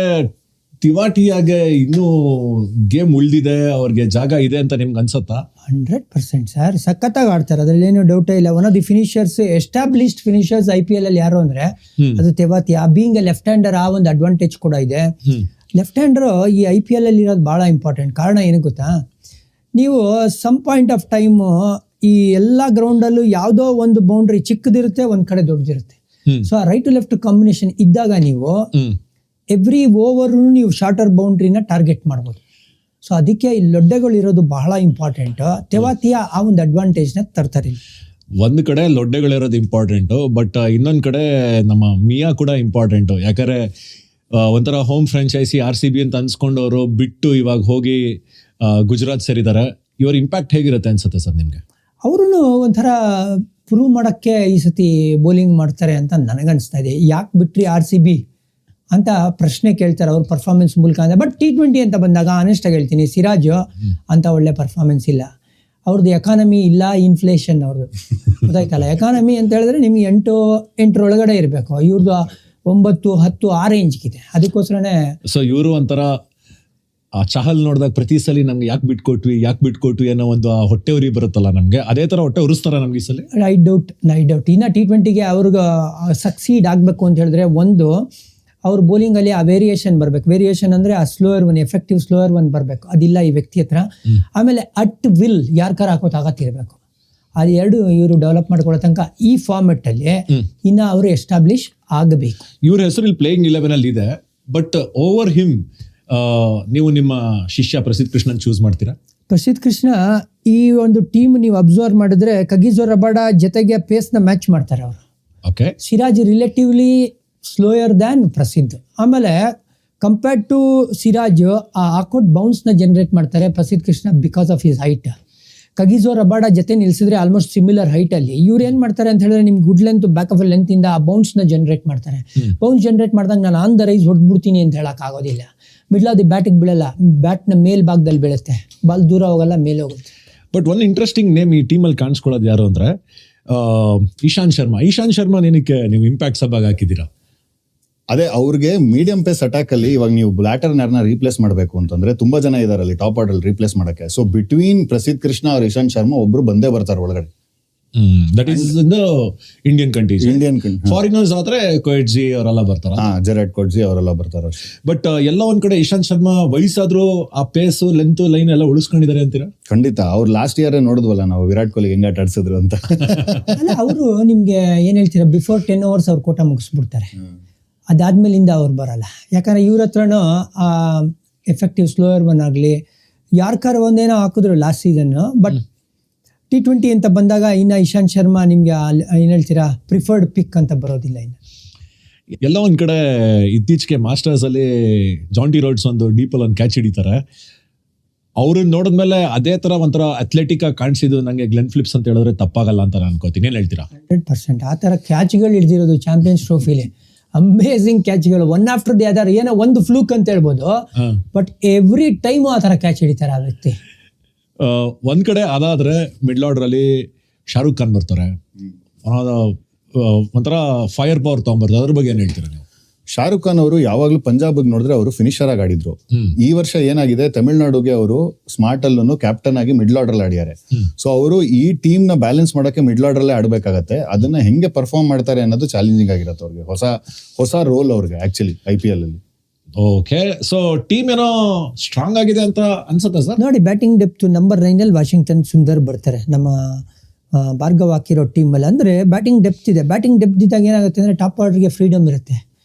ತಿವಾಟಿಯಾಗೆ ಇನ್ನೂ ಗೇಮ್ ಉಳಿದಿದೆ, ಅವ್ರಿಗೆ ಜಾಗ ಇದೆ ಅಂತ ನಿಮ್ಗೆ ಅನ್ಸುತ್ತಾ? 100% ಸರ್, ಸಖತ್ತಾಗಿ ಆಡ್ತಾರೆ, ಅದ್ರಲ್ಲಿ ಏನು ಡೌಟೇ ಇಲ್ಲ. One of the finishers, established finishers IPL ಅಲ್ಲಿ ಯಾರು ಅಂದ್ರೆ ಅದು Tewatia. Being a left hander, ಆ ಒಂದು ಅಡ್ವಾಂಟೇಜ್ ಕೂಡ ಇದೆ. ಲೆಫ್ಟ್ ಹ್ಯಾಂಡರ್ ಈ IPL ಅಲ್ಲಿ ಇರೋದು ಬಹಳ ಇಂಪಾರ್ಟೆಂಟ್. ಕಾರಣ ಏನು ಗೊತ್ತಾ, ನೀವು ಸಮ್ ಪಾಯಿಂಟ್ ಆಫ್ ಟೈಮ್ ಈ ಎಲ್ಲ ಗ್ರೌಂಡಲ್ಲೂ ಯಾವುದೋ ಒಂದು ಬೌಂಡ್ರಿ ಚಿಕ್ಕದಿರುತ್ತೆ, ಒಂದ್ ಕಡೆ ದೊಡ್ಡದಿರುತ್ತೆ. ಸೊ ಆ ರೈಟ್ ಟು ಲೆಫ್ಟ್ ಕಾಂಬಿನೇಷನ್ ಇದ್ದಾಗ ನೀವು ಎವ್ರಿ ಓವರ್ ನೀವು ಶಾರ್ಟರ್ ಬೌಂಡ್ರಿನ ಟಾರ್ಗೆಟ್ ಮಾಡ್ಬೋದು. ಸೊ ಅದಕ್ಕೆ ಈ ಲೊಡ್ಡೆಗಳು ಇರೋದು ಬಹಳ ಇಂಪಾರ್ಟೆಂಟ್. ತೆವಾತಿಯಾ ಆ ಒಂದು ಅಡ್ವಾಂಟೇಜ್ನ ತರ್ತಾರೆ. ಒಂದು ಕಡೆ ಲೊಡ್ಡೆಗಳಿರೋದು ಇಂಪಾರ್ಟೆಂಟು, ಬಟ್ ಇನ್ನೊಂದು ಕಡೆ ನಮ್ಮ ಮಿಯಾ ಕೂಡ ಇಂಪಾರ್ಟೆಂಟು. ಯಾಕಂದರೆ ಒಂಥರ ಹೋಮ್ ಫ್ರಾಂಚೈಸಿ RCB ಅಂತ ಅನ್ಸ್ಕೊಂಡವರು ಬಿಟ್ಟು ಇವಾಗ ಹೋಗಿ ಗುಜರಾತ್ ಸೇರಿದ್ದಾರೆ. ಇವ್ರ ಇಂಪ್ಯಾಕ್ಟ್ ಹೇಗಿರುತ್ತೆ ಅನ್ಸುತ್ತೆ ಸರ್ ನಿಮಗೆ? ಅವರು ಒಂಥರ ಪ್ರೂವ್ ಮಾಡೋಕ್ಕೆ ಈ ಸತಿ ಬೌಲಿಂಗ್ ಮಾಡ್ತಾರೆ ಅಂತ ನನಗನ್ನಿಸ್ತಾ ಇದೆ. ಯಾಕೆ ಬಿಟ್ರಿ RCB ಅಂತ ಪ್ರಶ್ನೆ ಕೇಳ್ತಾರೆ ಅವ್ರ ಪರ್ಫಾರ್ಮೆನ್ಸ್ ಮೂಲಕ. ಅಂದರೆ ಬಟ್ T20 ಅಂತ ಬಂದಾಗ ಆನೆಸ್ಟಾಗಿ ಹೇಳ್ತೀನಿ, ಸಿರಾಜ್ ಅಂತ ಒಳ್ಳೆ ಪರ್ಫಾರ್ಮೆನ್ಸ್ ಇಲ್ಲ. ಅವ್ರದ್ದು ಎಕಾನಮಿ ಇಲ್ಲ, ಇನ್ಫ್ಲೇಷನ್ ಅವ್ರದ್ದು ಗೊತ್ತಾಯ್ತಲ್ಲ. ಎಕಾನಮಿ ಅಂತ ಹೇಳಿದ್ರೆ ನಿಮ್ಗೆ 8 ಒಳಗಡೆ ಇರಬೇಕು, ಇವ್ರದ್ದು 9, 10 ಆ ರೇಂಜ್ಗಿದೆ. ಅದಕ್ಕೋಸ್ಕರನೇ ಸೊ ಇವರು ಒಂಥರ ಆ ಚಹಲ್ ನೋಡಿದಾಗ ಪ್ರತಿ ಸಲ ನಮ್ಗೆ ಯಾಕೆ ಬಿಟ್ಕೊಟ್ವಿ ಅನ್ನೋ ಒಂದು ಹೊಟ್ಟೆ ಉರಿ ಬರುತ್ತಲ್ಲ ನಮಗೆ, ಅದೇ ತರ ಹೊಟ್ಟೆ ಉರಿಸ್ತಾರ ನಮ್ಗೆ ಈ ಸಲ? ನೈ ಡೌಟ್. ಇನ್ನು T20ಗೆ ಅವ್ರಿಗೆ ಸಕ್ಸೀಡ್ ಆಗಬೇಕು ಅಂತ ಹೇಳಿದ್ರೆ ಒಂದು ಅವ್ರ ಬೌಲಿಂಗಲ್ಲಿ ಆ ವೇರಿಯೇಷನ್ ಬರಬೇಕು. ವೇರಿಯೇಷನ್ ಅಂದರೆ ಆ slower one, effective slower one ಬರಬೇಕು. ಅದಿಲ್ಲ ಈ ವ್ಯಕ್ತಿ ಹತ್ರ. ಆಮೇಲೆ ಅಟ್ ವಿಲ್ ಯಾರ್ಕಾರ ಹಾಕೋ ತಾಕತ್ತಿರಬೇಕು. ಅದು ಎರಡು ಇವರು ಡೆವಲಪ್ ಮಾಡ್ಕೊಳ್ಳೋ ತನಕ ಈ ಫಾರ್ಮೆಟಲ್ಲಿ ಇನ್ನು ಅವರು ಎಸ್ಟಾಬ್ಲಿಷ್ ಆಗಬೇಕು. ಇವ್ರ ಹೆಸರು ಇಲ್ಲಿ ಪ್ಲೇಯಿಂಗ್ 11 ಅಲ್ಲಿ ಇದೆ, ಬಟ್ ಓವರ್ ಹಿಮ್ ನೀವು ನಿಮ್ಮ ಶಿಷ್ಯ ಪ್ರಸಿದ್ಧ ಕೃಷ್ಣನ್ ಚೂಸ್ ಮಾಡ್ತೀರಾ? ಪ್ರಸಿದ್ಧ ಕೃಷ್ಣ ಈ ಒಂದು ಟೀಮ್ ನೀವು ಅಬ್ಸರ್ವ್ ಮಾಡಿದ್ರೆ ಕಗಿಜೋ ರಬಾಡ ಜೊತೆಗೆ ಪೇಸ್ನ ಮ್ಯಾಚ್ ಮಾಡ್ತಾರೆ ಅವರು. Okay, Siraj relatively slower than ಪ್ರಸಿದ್ಧ. ಆಮೇಲೆ ಕಂಪೇರ್ಡ್ ಟು ಸಿರಾಜ್ ಆ ಆಕೋಟ್ ಬೌನ್ಸ್ನ ಜನರೇಟ್ ಮಾಡ್ತಾರೆ Prasidh Krishna because of his height. Kagiso Rabada ಜೊತೆ ನಿಲ್ಸಿದ್ರೆ ಆಲ್ಮೋಸ್ಟ್ ಸಿಮಿಲರ್ ಹೈಟಲ್ಲಿ. ಇವ್ರು ಏನು ಮಾಡ್ತಾರೆ ಅಂತ ಹೇಳಿದ್ರೆ ನಿಮ್ಗೆ ಗುಡ್ ಲೆಂತ್ ಬ್ಯಾಕ್ ಆಫ್ ಲೆಂತಿಂದ ಆ ಬೌನ್ಸ್ನ ಜನರೇಟ್ ಮಾಡ್ತಾರೆ. ಬೌನ್ಸ್ ಜನರೇಟ್ ಮಾಡಿದಾಗ ನಾನು ಆನ್ ದ ರೈಸ್ ಹೊಡ್ಬಿಡ್ತೀನಿ ಅಂತ ಹೇಳೋಕ್ಕಾಗೋದಿಲ್ಲ. ಮಿಡ್ಲ್ ಆಫ್ ದಿ ಬ್ಯಾಟಿಗೆ ಬೀಳಲ್ಲ, ಬ್ಯಾಟ್ನ ಮೇಲ್ ಭಾಗದಲ್ಲಿ ಬೀಳುತ್ತೆ, ಬಾಲ್ ದೂರ ಹೋಗಲ್ಲ, ಮೇಲೆ ಹೋಗುತ್ತೆ. ಬಟ್ ಒನ್ ಇಂಟ್ರೆಸ್ಟಿಂಗ್ ನೇಮ್ ಈ ಟೀಮಲ್ಲಿ ಕಾಣಿಸ್ಕೊಳ್ಳೋದು ಯಾರು ಅಂದರೆ ಇಶಾಂತ್ ಶರ್ಮಾ. ಇಶಾಂತ್ ಶರ್ಮಾ ಏನಕ್ಕೆ ನೀವು ಇಂಪ್ಯಾಕ್ಟ್ ಸಬ್ ಆಗಿ ಹಾಕಿದ್ದೀರಾ? ಅದೇ ಅವ್ರಿಗೆ ಮೀಡಿಯಂ ಪೇಸ್ ಅಟ್ಯಾಕ್ ಅಲ್ಲಿ ಇವಾಗ ನೀವು ಬ್ಲಾಟರ್ನ ಯಾರನ್ನ ರೀಪ್ಲೇಸ್ ಮಾಡಬೇಕು ಅಂತಂದ್ರೆ ತುಂಬಾ ಜನ ಇದಾರೆ ಅಲ್ಲಿ ಟಾಪ್ ಆರ್ಡರ್ ರೀಪ್ಲೇಸ್ ಮಾಡಕ್ಕೆ. ಸೊ ಬಿಟ್ವೀನ್ ಪ್ರಸಿದ್ಧ ಕೃಷ್ಣ ಅವ್ರ ಇಶಾಂತ್ ಶರ್ಮಾ ಒಬ್ರು ಬಂದೇ ಬರ್ತಾರೆ ಒಳಗಡೆ. That is the Indian countries. Indian foreigners ಆದ್ರೆ ಕೊಯ್ಟ್ಜಿ ಅವರೆಲ್ಲ ಬರ್ತಾರ, ಜೆರಾಟ್ ಕೊಟ್ಜಿ ಅವರೆಲ್ಲ ಬರ್ತಾರೆ. ಬಟ್ ಎಲ್ಲ ಒಂದ್ ಕಡೆ ಇಶಾಂತ್ ಶರ್ಮಾ ವಯಸ್ಸಾದ್ರೂ ಆ ಪೇಸ್ ಲೆಂತ್ ಲೈನ್ ಎಲ್ಲ ಉಳಿಸ್ಕೊಂಡಿದ್ದಾರೆ ಅಂತೀರಾ? ಖಂಡಿತ. ಅವ್ರು ಲಾಸ್ಟ್ ಇಯರ್ ನೋಡಿದ್ವಲ್ಲ ನಾವು ವಿರಾಟ್ ಕೊಹ್ಲಿ ಹೆಂಗ್ ಆಟ ಆಡ್ಸಿದ್ರು ಅಂತ. ಅಲ್ಲ, ಅವರು ನಿಮ್ಗೆ ಏನ್ ಹೇಳ್ತೀರಾ, ಬಿಫೋರ್ 10 hours ಅವ್ರ ಕೋಟ ಮುಗಿಸ್ಬಿಡ್ತಾರೆ. ಅದಾದ್ಮೇಲಿಂದ ಅವ್ರು ಬರಲ್ಲ. ಯಾಕಂದ್ರೆ ಇವ್ರ ಹತ್ರನೂ ಆ ಎಫೆಕ್ಟಿವ್ ಸ್ಲೋಯರ್ ಒನ್ ಆಗಲಿ ಯಾರ್ಕಾರ ಒಂದೇನೋ ಹಾಕಿದ್ರು ಲಾಸ್ಟ್ ಸೀಸನ್. ಬಟ್ T20 ಅಂತ ಬಂದಾಗ ಇನ್ನು ಇಶಾಂತ್ ಶರ್ಮಾ ನಿಮ್ಗೆ ಏನು ಹೇಳ್ತೀರಾ ಪ್ರಿಫರ್ಡ್ ಪಿಕ್ ಅಂತ ಬರೋದಿಲ್ಲ. ಇನ್ನು ಎಲ್ಲ ಒಂದ್ ಕಡೆ ಇತ್ತೀಚೆಗೆ ಮಾಸ್ಟರ್ಸ್ ಅಲ್ಲಿ ಜಾಂಟಿ ರೋಡ್ಸ್ ಒಂದು ಡೀಪಲ್ ಒಂದು ಕ್ಯಾಚ್ ಹಿಡಿತಾರೆ. ಅವ್ರನ್ನ ನೋಡಿದ್ಮೇಲೆ ಅದೇ ತರ ಒಂಥರ ಅಥ್ಲೆಟಿಕ್ ಆಗಿ ಕಾಣಿಸಿದ್ದು ನಂಗೆ ಗ್ಲೆನ್ ಫಿಲಿಪ್ಸ್ ಅಂತ ಹೇಳಿದ್ರೆ ತಪ್ಪಾಗಲ್ಲ ಅಂತ ನಾನು ಅನ್ಕೋತೀನಿ. ಏನ್ ಹೇಳ್ತೀರಾ? 100% ಆ ಥರ ಕ್ಯಾಚ್ಗಳು ಹಿಡಿದಿರೋದು ಚಾಂಪಿಯನ್ಸ್ ಟ್ರೋಫಿಲಿ. ಅಮೇಝಿಂಗ್ ಕ್ಯಾಚ್ಗಳು, ಒನ್ ಆಫ್ಟರ್ ದಿ ಅದರ್. ಏನೋ ಒಂದು ಫ್ಲೂಕ್ ಅಂತ ಹೇಳ್ಬೋದು, ಬಟ್ ಎವ್ರಿ ಟೈಮು ಆ ಥರ ಕ್ಯಾಚ್ ಹಿಡಿತಾರೆ ಆ ವ್ಯಕ್ತಿ. ಒಂದ್ ಕಡೆ ಅದಾದ್ರೆ ಮಿಡ್ಲ್ ಆರ್ಡರ್ ಅಲ್ಲಿ ಶಾರುಖ್ ಖಾನ್ ಬರ್ತಾರೆ, ಒಂಥರ ಫೈರ್ ಪವರ್ ತಗೊಂಡ್ಬರ್ತಾರೆ. ಅದ್ರ ಬಗ್ಗೆ ಏನ್ ಹೇಳ್ತೀರಾ ನೀವು? ಶಾರುಖ್ ಖಾನ್ ಅವರು ಯಾವಾಗ್ಲೂ ಪಂಜಾಬ್ ನೋಡಿದ್ರೆ ಅವರು ಫಿನಿಶರ್ ಆಗಿ ಆಡಿದ್ರು. ಈ ವರ್ಷ ಏನಾಗಿದೆ, ತಮಿಳ್ನಾಡುಗೆ ಅವರು ಸ್ಮಾರ್ಟ್ ಅಲ್ಲೂ ಕ್ಯಾಪ್ಟನ್ ಆಗಿ ಮಿಡ್ಲ್ ಆರ್ಡರ್ ಆಡಿದ್ದಾರೆ. ಸೊ ಅವರು ಈ ಟೀಮ್ ನ ಬ್ಯಾಲೆನ್ಸ್ ಮಾಡಕ್ಕೆ ಮಿಡ್ಲ್ ಆರ್ಡರ್ ಅಲ್ಲೇ ಆಡ್ಬೇಕಾಗತ್ತೆ. ಅದನ್ನ ಹೆಂಗೆ ಪರ್ಫಾರ್ಮ್ ಮಾಡ್ತಾರೆ ಅನ್ನೋದು ಚಾಲೆಂಜಿಂಗ್ ಆಗಿರುತ್ತೆ ಅವ್ರಿಗೆ. ಹೊಸ ರೋಲ್ ಅವ್ರಿಗೆ ಆಕ್ಚುಲಿ IPL ಅಲ್ಲಿ. ಓಕೆ, ಸೊ ಟೀಮ್ ಏನೋ ಸ್ಟ್ರಾಂಗ್ ಆಗಿದೆ ಅಂತ ಅನ್ಸುತ್ತೆ ಸರ್. ನೋಡಿ, batting depth number 9 Washington Sundar ಬರ್ತಾರೆ ನಮ್ಮ ಭಾರ್ಗವ್ ಹಾಕಿರೋ ಟೀಮಲ್ಲಿ. ಅಂದರೆ ಬ್ಯಾಟಿಂಗ್ ಡೆಪ್ತ್ ಇದೆ. ಬ್ಯಾಟಿಂಗ್ ಡೆಪ್ತ್ ಇದ್ದಾಗ ಏನಾಗುತ್ತೆ ಅಂದರೆ ಟಾಪ್ ಆರ್ಡರ್ಗೆ ಫ್ರೀಡಮ್ ಇರುತ್ತೆ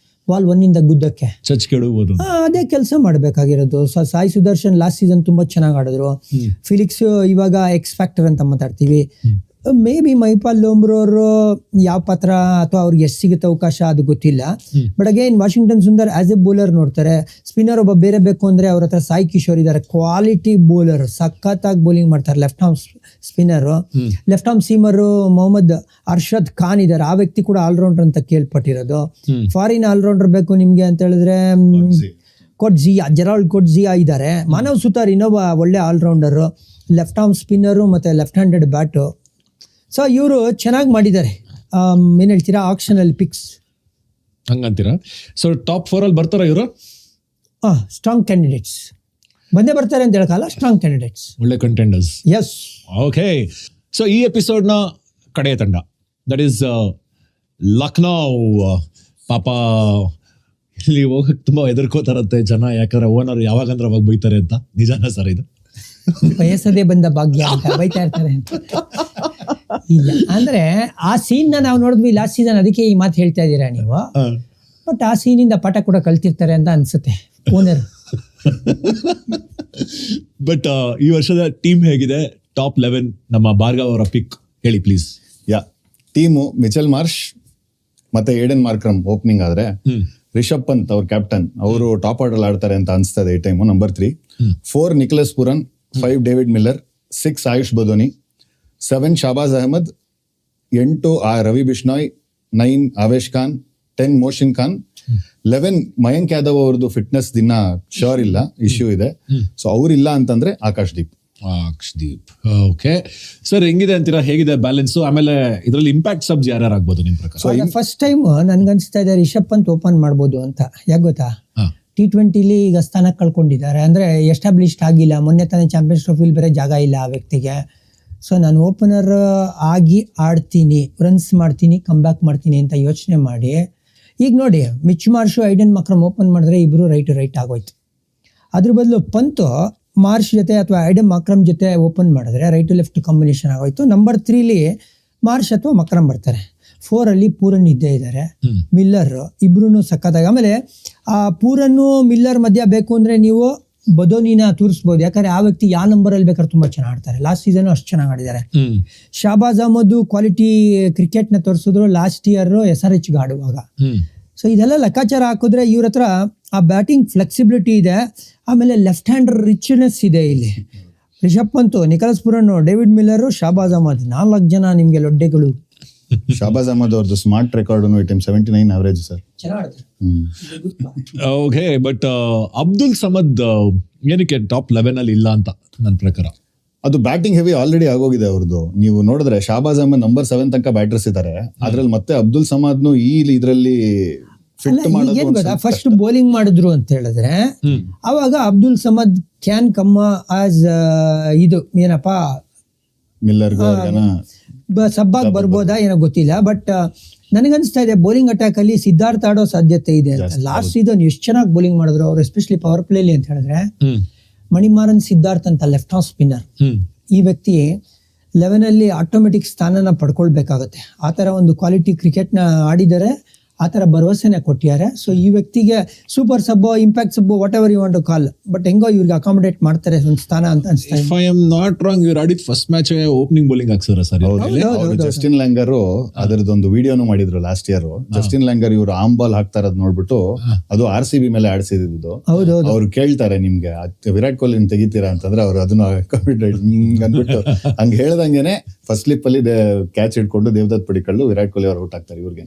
ಬಾಲ್ ಒನ್ನಿಂದ ಗುದ್ದಕ್ಕೆ, ಚಚ್ ಕೆಡಬಹುದು. ಅದೇ ಕೆಲಸ ಮಾಡಬೇಕಾಗಿರೋದು. ಸಾಯಿ ಸುದರ್ಶನ್ ಲಾಸ್ಟ್ ಸೀಸನ್ ತುಂಬ ಚೆನ್ನಾಗಿ ಆಡಿದ್ರು. ಫಿಲಿಕ್ಸ್ ಇವಾಗ ಎಕ್ಸ್ ಫ್ಯಾಕ್ಟರ್ ಅಂತ ಮಾತಾಡ್ತೀವಿ. ಮೇ ಬಿ ಮೈಪಾಲ್ ಲೋಮ್ರೋರು ಯಾವ ಪಾತ್ರ ಅಥವಾ ಅವ್ರಿಗೆ ಎಷ್ಟು ಸಿಗುತ್ತೆ ಅವಕಾಶ ಅದು ಗೊತ್ತಿಲ್ಲ. But again Washington Sundar as a bowler ನೋಡ್ತಾರೆ. ಸ್ಪಿನ್ನರ್ ಒಬ್ಬ ಬೇರೆ ಬೇಕು ಅಂದರೆ ಅವ್ರ ಹತ್ರ ಸಾಯಿ ಕಿಶೋರ್ ಇದ್ದಾರೆ, ಕ್ವಾಲಿಟಿ ಬೌಲರ್, ಸಖತ್ತಾಗಿ ಬೌಲಿಂಗ್ ಮಾಡ್ತಾರೆ. Left arm spinner, left arm seamer Mohammad Arshad Khan ಇದ್ದಾರೆ. ಆ ವ್ಯಕ್ತಿ ಕೂಡ ಆಲ್ರೌಂಡರ್ ಅಂತ ಕೇಳ್ಪಟ್ಟಿರೋದು. ಫಾರಿನ್ ಆಲ್ರೌಂಡರ್ ಬೇಕು ನಿಮ್ಗೆ ಅಂತ ಹೇಳಿದ್ರೆ ಕೊಟ್ಜಿಯಾ, ಜೆರಾಲ್ಡ್ ಕೊಟ್ಜಿಯಾ ಇದ್ದಾರೆ. ಮಾನವ್ ಸುತಾರ್ ಇನ್ನೊಬ್ಬ ಒಳ್ಳೆ ಆಲ್ರೌಂಡರು, ಲೆಫ್ಟ್ ಆರ್ಮ್ ಸ್ಪಿನ್ನರು ಮತ್ತು ಲೆಫ್ಟ್ ಹ್ಯಾಂಡೆಡ್ ಬ್ಯಾಟು. ಸೊ ಇವರು ಚೆನ್ನಾಗಿ ಮಾಡಿದ್ದಾರೆ. ಏನು ಹೇಳ್ತೀರಾ, ಆಕ್ಷನಲ್ಲಿ ಪಿಕ್ಸ್ ಹಂಗಂತೀರಾ? ಸೊ ಟಾಪ್ 4 ಅಲ್ಲಿ ಬರ್ತಾರ ಇವರು? ಸ್ಟ್ರಾಂಗ್ ಕ್ಯಾಂಡಿಡೇಟ್ಸ್ ಬಂದೇ ಬರ್ತಾರೆ ಅಂತ ಹೇಳಕ್ಕಲ್ಲ, ಸ್ಟ್ರಾಂಗ್ ಕ್ಯಾಂಡಿಡೇಟ್ಸ್, ಒಳ್ಳೆ ಕಂಟೆಂಡರ್ಸ್. ಎಸ್. ಓಕೆ, ಸೊ ಈ ಎಪಿಸೋಡ್ನ ಕಡೆಯ ತಂಡ ದಟ್ ಈಸ್ ಲಕ್ನೋ. ಪಾಪ ಇಲ್ಲಿ ಹೋಗಕ್ಕೆ ತುಂಬ ಹೆದರ್ಕೋತಾರಂತೆ ಜನ, ಯಾಕಂದ್ರೆ ಓನರ್ ಯಾವಾಗಂದ್ರೆ ಅವಾಗ ಬೈತಾರೆ ಅಂತ. ನಿಜಾನ ಸರ್ ಇದು? ಬಯಸದೇ ಬಂದ ಭಾಗ್ಯ ಅಂತ ಬೈತಾ ಇರ್ತಾರೆ ಅಂತ ಇಲ್ಲ. ಅಂದ್ರೆ ಆ ಸೀನ್ನ ನಾವು ನೋಡಿದ್ವಿ ಲಾಸ್ಟ್ ಸೀಸನ್, ಅದಕ್ಕೆ ಈ ಮಾತು ಹೇಳ್ತಾ ಇದ್ದೀರಾ ನೀವು. ಬಟ್ ಆ ಸೀನಿಂದ ಪಾಠ ಕೂಡ ಕಲ್ತಿರ್ತಾರೆ ಅಂತ ಅನ್ಸುತ್ತೆ ಓನರ್. ಬಟ್ ಈ ವರ್ಷದ ಟೀಮ್ ಹೇಗಿದೆ? ಟಾಪ್ 11 ನಮ್ಮ ಭಾರ್ಗವ್ ಅವರ ಪಿಕ್ ಹೇಳಿ ಪ್ಲೀಸ್. ಟೀಮು ಮಿಚೆಲ್ ಮಾರ್ಷ್ ಮತ್ತೆ ಏಡನ್ ಮಾರ್ಕ್ರಮ್ ಓಪನಿಂಗ್ ಆದ್ರೆ, ರಿಷಬ್ ಪಂತ್ ಅವ್ರ ಕ್ಯಾಪ್ಟನ್, ಅವರು ಟಾಪ್ ಆರ್ಡರ್ ಆಡ್ತಾರೆ ಅಂತ ಅನ್ಸ್ತದೆ ಈ time. Number 3, 4 Nicholas Pooran, 5 David Miller, 6 Ayush Badoni, 7 Shahbaz Ahmed, 8 Ravi Bishnoi, 9 Avesh Khan, 10 Mohsin Khan, 11 Mayank Yadav ಅವ್ರದ್ದು ಫಿಟ್ನೆಸ್ ದಿನ ಶೋರ್ ಇಲ್ಲ, ಇಶ್ಯೂ ಇದೆ. ಸೊ ಅವ್ರಿಲ್ಲ ಅಂತಂದ್ರೆ ಆಕಾಶ್ದೀಪ್. ಓಕೆ ಸರ್, ಹೆಂಗಿದೆ ಅಂತೀರಾ? ಹೇಗಿದೆ ಬ್ಯಾಲೆನ್ಸ್? ಆಮೇಲೆ ಇದರಲ್ಲಿ ಇಂಪ್ಯಾಕ್ಟ್ ಸಬ್ಸ್ ಯಾರ್ಯಾರು ಆಗ್ಬೋದು ನಿಮ್ ಪ್ರಕಾರ? ಫಸ್ಟ್ ಟೈಮ್ ನನ್ಗನ್ಸ್ತಾ ಇದೆ ರಿಷಬ್ ಪಂತ್ ಓಪನ್ ಮಾಡ್ಬೋದು ಅಂತ. ಯಾಕೆ ಗೊತ್ತಾ, T20ಲಿ ಈಗ ಸ್ಥಾನ ಕಳ್ಕೊಂಡಿದ್ದಾರೆ, ಅಂದರೆ ಎಸ್ಟಾಬ್ಲಿಷ್ಡ್ ಆಗಿಲ್ಲ. ಮೊನ್ನೆ ತಾನೇ ಚಾಂಪಿಯನ್ಸ್ ಟ್ರೋಫಿಲಿ ಬೇರೆ ಜಾಗ ಇಲ್ಲ ಆ ವ್ಯಕ್ತಿಗೆ. ಸೊ ನಾನು ಓಪನರ್ ಆಗಿ ಆಡ್ತೀನಿ, ರನ್ಸ್ ಮಾಡ್ತೀನಿ, ಕಮ್ ಬ್ಯಾಕ್ ಮಾಡ್ತೀನಿ ಅಂತ ಯೋಚನೆ ಮಾಡಿ ಈಗ ನೋಡಿ ಮಿಚ್ ಮಾರ್ಷು ಐಡನ್ ಮಕ್ರಮ್ ಓಪನ್ ಮಾಡಿದ್ರೆ ಇಬ್ಬರು ರೈಟ್ ಆಗೋಯ್ತು. ಅದ್ರ ಬದಲು ಪಂತು ಮಾರ್ಷ್ ಜೊತೆ ಅಥವಾ ಐಡನ್ ಮಕ್ರಮ್ ಜೊತೆ ಓಪನ್ ಮಾಡಿದ್ರೆ ರೈಟ್ ಟು ಲೆಫ್ಟ್ ಕಾಂಬಿನೇಷನ್ ಆಗೋಯ್ತು. ನಂಬರ್ 3ಲಿ ಮಾರ್ಷ್ ಅಥವಾ ಮಕ್ರಮ್ ಬರ್ತಾರೆ. 4ಅಲ್ಲಿ ಪೂರನ್ ಇದ್ದೇ ಇದ್ದಾರೆ, ಮಿಲ್ಲರ್ ಇಬ್ರು ಸಕ್ಕತ್ತಾಗಿ. ಆಮೇಲೆ ಆ ಪೂರನ್ನು ಮಿಲ್ಲರ್ ಮಧ್ಯ ಬೇಕು ಅಂದರೆ ನೀವು ಬದೋನಿನ ತೋರಿಸ್ಬೋದು, ಯಾಕಂದ್ರೆ ಆ ವ್ಯಕ್ತಿ ಯಾವ ನಂಬರಲ್ಲಿ ಬೇಕಾದ್ರೆ ತುಂಬ ಚೆನ್ನಾಗಿ ಆಡ್ತಾರೆ. ಲಾಸ್ಟ್ ಸೀಸನ್ ಅಷ್ಟು ಚೆನ್ನಾಗಿ ಆಡಿದ್ದಾರೆ. ಶಾಬಾಜ್ ಅಹಮದ್ ಕ್ವಾಲಿಟಿ ಕ್ರಿಕೆಟ್ನ ತೋರಿಸಿದ್ರು ಲಾಸ್ಟ್ ಇಯರ್ SRHಗೆ ಆಡುವಾಗ. ಸೊ ಇದೆಲ್ಲ ಲೆಕ್ಕಾಚಾರ ಹಾಕಿದ್ರೆ ಇವ್ರ ಹತ್ರ ಆ ಬ್ಯಾಟಿಂಗ್ ಫ್ಲೆಕ್ಸಿಬಿಲಿಟಿ ಇದೆ. ಆಮೇಲೆ ಲೆಫ್ಟ್ ಹ್ಯಾಂಡ್ ರಿಚ್ನೆಸ್ ಇದೆ ಇಲ್ಲಿ. Rishabh Pant, Nicholas Pooran, David Miller, Shahbaz Ahmed 4 ಜನ ನಿಮಗೆ ಲೊಡ್ಡೆಗಳು. ಶಾಬಾಜ್ ಅಹಮದ್ ಅವ್ರದ್ದು smart record 79 average sir. Okay, but Abdul Samad ಏನಕ್ಕೆ ಟಾಪ್ 11 ಅಲ್ಲಿ ಇಲ್ಲ ಅಂತ ನನ್ನ ಪ್ರಕಾರ. ಅದು ಬ್ಯಾಟಿಂಗ್ ಹೆವಿ ಆಲ್ರೆಡಿ ಆಗೋಗಿದೆ ಅವ್ರದ್ದು. ನೀವು ನೋಡಿದ್ರೆ ಶಾಬಾಜ್ ಅಹಮದ್ ನಂಬರ್ 7 ತನಕ ಬ್ಯಾಟರ್ಸ್ ಇದ್ದಾರೆ. ಅದ್ರಲ್ಲಿ ಮತ್ತೆ ಅಬ್ದುಲ್ ಸಮದ್ನು ಈ ಇದರಲ್ಲಿ ಫಿಟ್ ಮಾಡೋದು. ಫಸ್ಟ್ ಬೌಲಿಂಗ್ ಮಾಡಿದ್ರು ಅಂತ ಹೇಳಿದ್ರೆ ಅವಾಗ ಅಬ್ದುಲ್ ಸಮದ್ ಕ್ಯಾನ್ ಕಮ್ಮ ಆಸ್ ಇದು ಏನಪ್ಪಾ ಮಿಲ್ಲರ್ ಸಬ್ಬಾಗ್ ಬರ್ಬೋದಾ ಏನೋ ಗೊತ್ತಿಲ್ಲ. ಬಟ್ ನನಗನ್ಸ್ತಾ ಇದೆ ಬೌಲಿಂಗ್ ಅಟ್ಯಾಕ್ ಅಲ್ಲಿ ಸಿದ್ಧಾರ್ಥ್ ಆಡೋ ಸಾಧ್ಯತೆ ಇದೆ ಅಂತ. ಲಾಸ್ಟ್ ಸೀಸನ್ ಎಷ್ಟು ಚೆನ್ನಾಗಿ ಬೌಲಿಂಗ್ ಮಾಡಿದ್ರು ಅವ್ರು, ಎಸ್ಪೆಷಲಿ ಪವರ್ ಪ್ಲೇಲಿ ಅಂತ ಹೇಳಿದ್ರೆ. ಮಣಿಮಾರನ್ ಸಿದ್ಧಾರ್ಥ್ ಅಂತ ಲೆಫ್ಟ್ ಆಫ್ ಸ್ಪಿನ್ನರ್, ಈ ವ್ಯಕ್ತಿ 11 ಅಲ್ಲಿ ಆಟೋಮೆಟಿಕ್ ಸ್ಥಾನನ ಪಡ್ಕೊಳ್ಬೇಕಾಗುತ್ತೆ. ಆ ಥರ ಒಂದು ಕ್ವಾಲಿಟಿ ಕ್ರಿಕೆಟ್ನ ಆಡಿದರೆ, ಆ ಥರ ಭರವಸೆನ ಕೊಟ್ಟಿದ್ದಾರೆ. ಸೊ ಈ ವ್ಯಕ್ತಿಗೆ super sub, impact sub, whatever you want to call, but ಹೆಂಗೋ ಇವ್ರಿಗೆ ಅಕಾಮಡೇಟ್ ಮಾಡ್ತಾರೆ ಒಂದು ಸ್ಥಾನ ಅಂತ ಅನ್ಸ್ತಾ ಇದೆ. If I am not wrong, ಇವ್ರು ಆಡಿದ ಫಸ್ಟ್ ಮ್ಯಾಚ್ ಓಪನಿಂಗ್ ಬೌಲಿಂಗ್ ಹಾಕ್ಸಿದ್ರ ಸರ್. ಜಸ್ಟಿನ್ ಲ್ಯಾಂಗರ್ ಅದರದೊಂದು ವಿಡಿಯೋನು ಮಾಡಿದ್ರು ಲಾಸ್ಟ್ ಇಯರ್. ಜಸ್ಟಿನ್ ಲ್ಯಾಂಗರ್ ಇವರು ಆಮ್ ಬಾಲ್ ಹಾಕ್ತಾ ಇರೋದು ನೋಡ್ಬಿಟ್ಟು, ಅದು RCB ಮೇಲೆ ಆಡಿಸಿದ್ದು. ಅವ್ರು ಕೇಳ್ತಾರೆ ನಿಮ್ಗೆ ವಿರಾಟ್ ಕೊಹ್ಲಿ ತೆಗಿತೀರಾ ಅಂತಂದ್ರೆ ಅವ್ರು ಅದನ್ನ ಅಂದ್ಬಿಟ್ಟು ಹಂಗೆ ಹೇಳ್ದಂಗೆನೆ ಫಸ್ಟ್ ಸ್ಲಿಪ್ ಅಲ್ಲಿ ಕ್ಯಾಚ್ ಹಿಡ್ಕೊಂಡು ದೇವದತ್ ಪಡಿಕಳ್ಳು ವಿರಾಟ್ ಕೊಹ್ಲಿ ಅವ್ರು ಔಟ್ ಆಗ್ತಾರೆ ಇವ್ರಿಗೆ.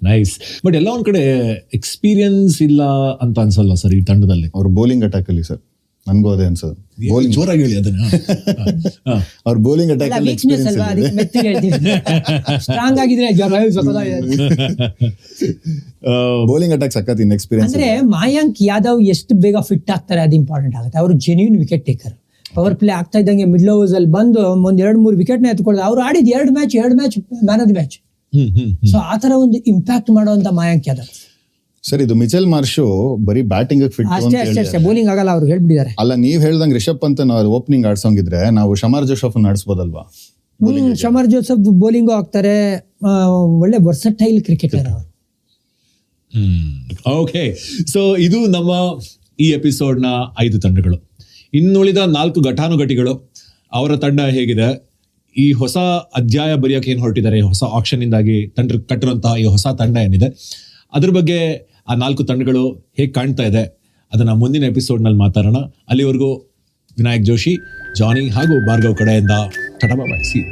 ನೈಸ್. ಬಟ್ ಎಲ್ಲ ಒಂದ್ ಕಡೆ ಎಕ್ಸ್ಪೀರಿಯನ್ಸ್ ಇಲ್ಲ ಅಂತ ಅನ್ಸಲ್ಲ ಸರ್ ಈ ತಂಡದಲ್ಲಿ. ಅವ್ರ ಬೌಲಿಂಗ್ ಅಟ್ಯಾಕ್ ಅಲ್ಲಿ ಸರ್ ನನ್ಗೂ ಅದೇ ಅನ್ಸೋದು. ಬೌಲಿಂಗ್ ಜೋರಾಗಿ ಹೇಳಿ ಅದನ್ನ. ಅವ್ರ ಬೌಲಿಂಗ್ ಅಟ್ಯಾಕ್ ಅಲ್ಲಿ ಸ್ಟ್ರಾಂಗ್ ಆಗಿದ್ರೆ ಬೌಲಿಂಗ್ ಅಟ್ಯಾಕ್ ಸಖತ್ ಇನ್ ಎಕ್ಸ್ಪೀರಿಯನ್ಸ್. ಅಂದ್ರೆ ಮಾಯಾಂಕ್ ಯಾದವ್ ಎಷ್ಟು ಬೇಗ ಫಿಟ್ ಆಗ್ತಾರೆ ಅದು ಇಂಪಾರ್ಟೆಂಟ್ ಆಗುತ್ತೆ. ಅವರು genuine wicket taker. Power play ಆಗ್ತಾ ಇದ್ದಂಗೆ ಮಿಡ್ಲ್ ಓವರ್ಸ್ ಅಲ್ಲಿ ಬಂದು ಒಂದ್ 2-3 ವಿಕೆಟ್ನ ಎತ್ಕೊಳ್ಳೋದು. ಅವ್ರು ಆಡಿದ 2 match man of the match. So ಆ ತರ ಒಂದು ಇಂಪ್ಯಾಕ್ಟ್ ಮಾಡುವಂತ ಮಾಯಾಂಕ್ ಯಾದವ್. ಸರ್ ಇದು ಮಿಚೆಲ್ ಮಾರ್ಷು ಬರೀ ಬ್ಯಾಟಿಂಗ್ ಫಿಟ್ ಅಷ್ಟೇ ಬೌಲಿಂಗ್ ಆಗಲ್ಲ ಅವ್ರು ಹೇಳ್ಬಿಟ್ಟಿದ್ದಾರೆ. ಅಲ್ಲ, ನೀವ್ ಹೇಳ್ದಂಗೆ ರಿಷಬ್ ಪಂತ್ ಓಪನಿಂಗ್ ಆಡ್ಸೋಂಗಿದ್ರೆ ನಾವು ಶಮಾರ್ ಜೋಸಫ್ ಆಡಿಸ್ಬೋದಲ್ವಾ? ಶಮಾರ್ ಜೋಸಫ್ ಬೌಲಿಂಗು ಆಗ್ತಾರೆ. ಒಳ್ಳೆ ವರ್ಸಟೈಲ್ ಕ್ರಿಕೆಟರ್ ಅವರು. ಓಕೆ, ಸೊ ಇದು ನಮ್ಮ ಈ ಎಪಿಸೋಡ್ನ 5 ತಂಡಗಳು. ಇನ್ನುಳಿದ 4 ಘಟಾನುಘಟಿಗಳು, ಅವರ ತಂಡ ಹೇಗಿದೆ, ಈ ಹೊಸ ಅಧ್ಯಾಯ ಬರೆಯೋಕೆ ಏನು ಹೊರಟಿದ್ದಾರೆ, ಹೊಸ ಆಕ್ಷನ್ ಇಂದಾಗಿ ತಂಡ ಕಟ್ಟಿರುವಂತಹ ಈ ಹೊಸ ತಂಡ ಏನಿದೆ, ಅದ್ರ ಬಗ್ಗೆ ಆ 4 ತಂಡಗಳು ಹೇಗೆ ಕಾಣ್ತಾ ಇದೆ ಅದನ್ನ ಮುಂದಿನ ಎಪಿಸೋಡ್ನಲ್ಲಿ ಮಾತಾಡೋಣ. ಅಲ್ಲಿವರೆಗೂ ವಿನಾಯಕ್ ಜೋಶಿ, ಜಾನಿ ಹಾಗೂ ಭಾರ್ಗವ್ ಕಡೆಯಿಂದ ಟಾಟಾ ಬಾಯ್, ಸಿ ಯು.